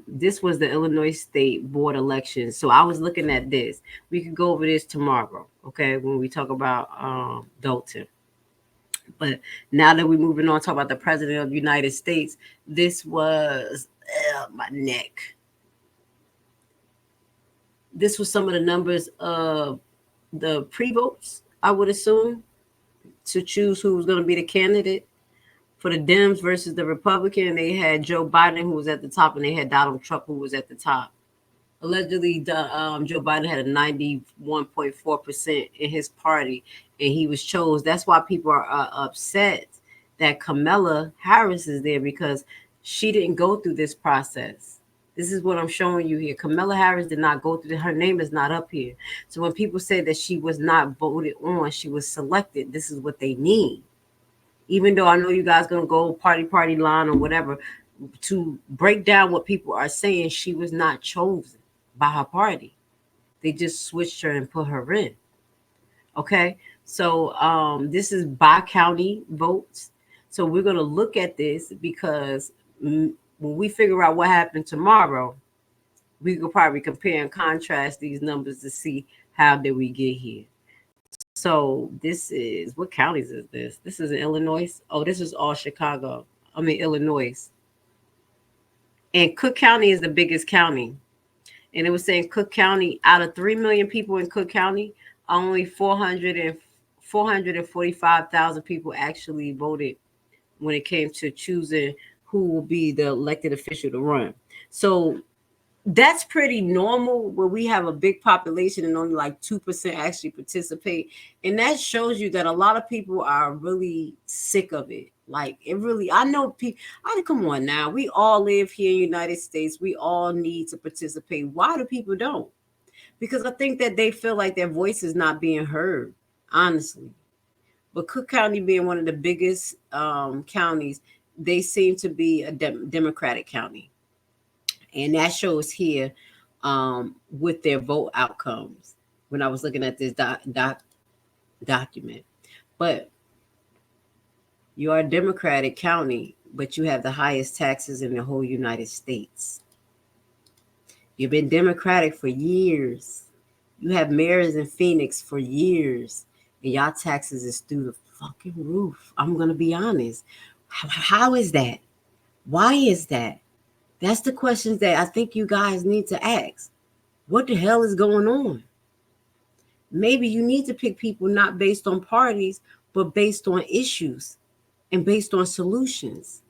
this was the Illinois State Board elections. So I was looking at this. We could go over this tomorrow, okay? When we talk about Dalton. But now that we're moving on, talk about the president of the United States. This was my neck. This was some of the numbers of the pre-votes, I would assume, to choose who was going to be the candidate for the Dems versus the Republican. They had Joe Biden, who was at the top, and they had Donald Trump, who was at the top. Allegedly, Joe Biden had a 91.4% in his party, and he was chosen. That's why people are upset that Kamala Harris is there, because she didn't go through this process. This is what I'm showing you here. Kamala Harris did not go through. Her name is not up here. So when people say that she was not voted on, she was selected, this is what they mean. Even though I know you guys going to go party line or whatever, to break down what people are saying, she was not chosen by her party. They just switched her and put her in. Okay, so this is by county votes. So we're going to look at this, because when we figure out what happened tomorrow, we could probably compare and contrast these numbers to see how did we get here. So this is, what counties is this? This is in Illinois. Oh, this is all Illinois. And Cook County is the biggest county. And it was saying Cook County, out of 3 million people in Cook County, only 445,000 people actually voted when it came to choosing who will be the elected official to run. So that's pretty normal, where we have a big population and only like 2% actually participate. And that shows you that a lot of people are really sick of it. Like, it really, I know people, come on now. We all live here in the United States. We all need to participate. Why do people don't? Because I think that they feel like their voice is not being heard, honestly. But Cook County being one of the biggest counties, they seem to be a Democratic county. And that shows here with their vote outcomes when I was looking at this document. But you are a Democratic county, but you have the highest taxes in the whole United States. You've been Democratic for years. You have mayors in Phoenix for years, and y'all taxes is through the fucking roof. I'm going to be honest. How is that? Why is that? That's the questions that I think you guys need to ask. What the hell is going on? Maybe you need to pick people not based on parties, but based on issues and based on solutions.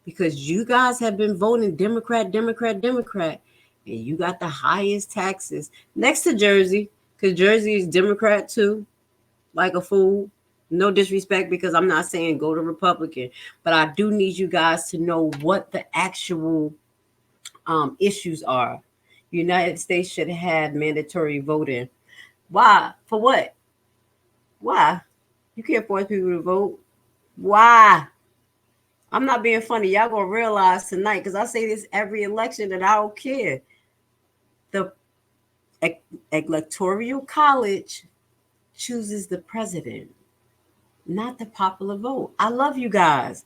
Because you guys have been voting Democrat, Democrat, Democrat, and you got the highest taxes next to Jersey, because Jersey is Democrat too, like a fool. No disrespect, because I'm not saying go to Republican, but I do need you guys to know what the actual issues are. United States should have mandatory voting. Why? For what? Why? You can't force people to vote. Why? I'm not being funny. Y'all gonna realize tonight, because I say this every election, that I don't care. The electoral college chooses the president, not the popular vote. I love you guys.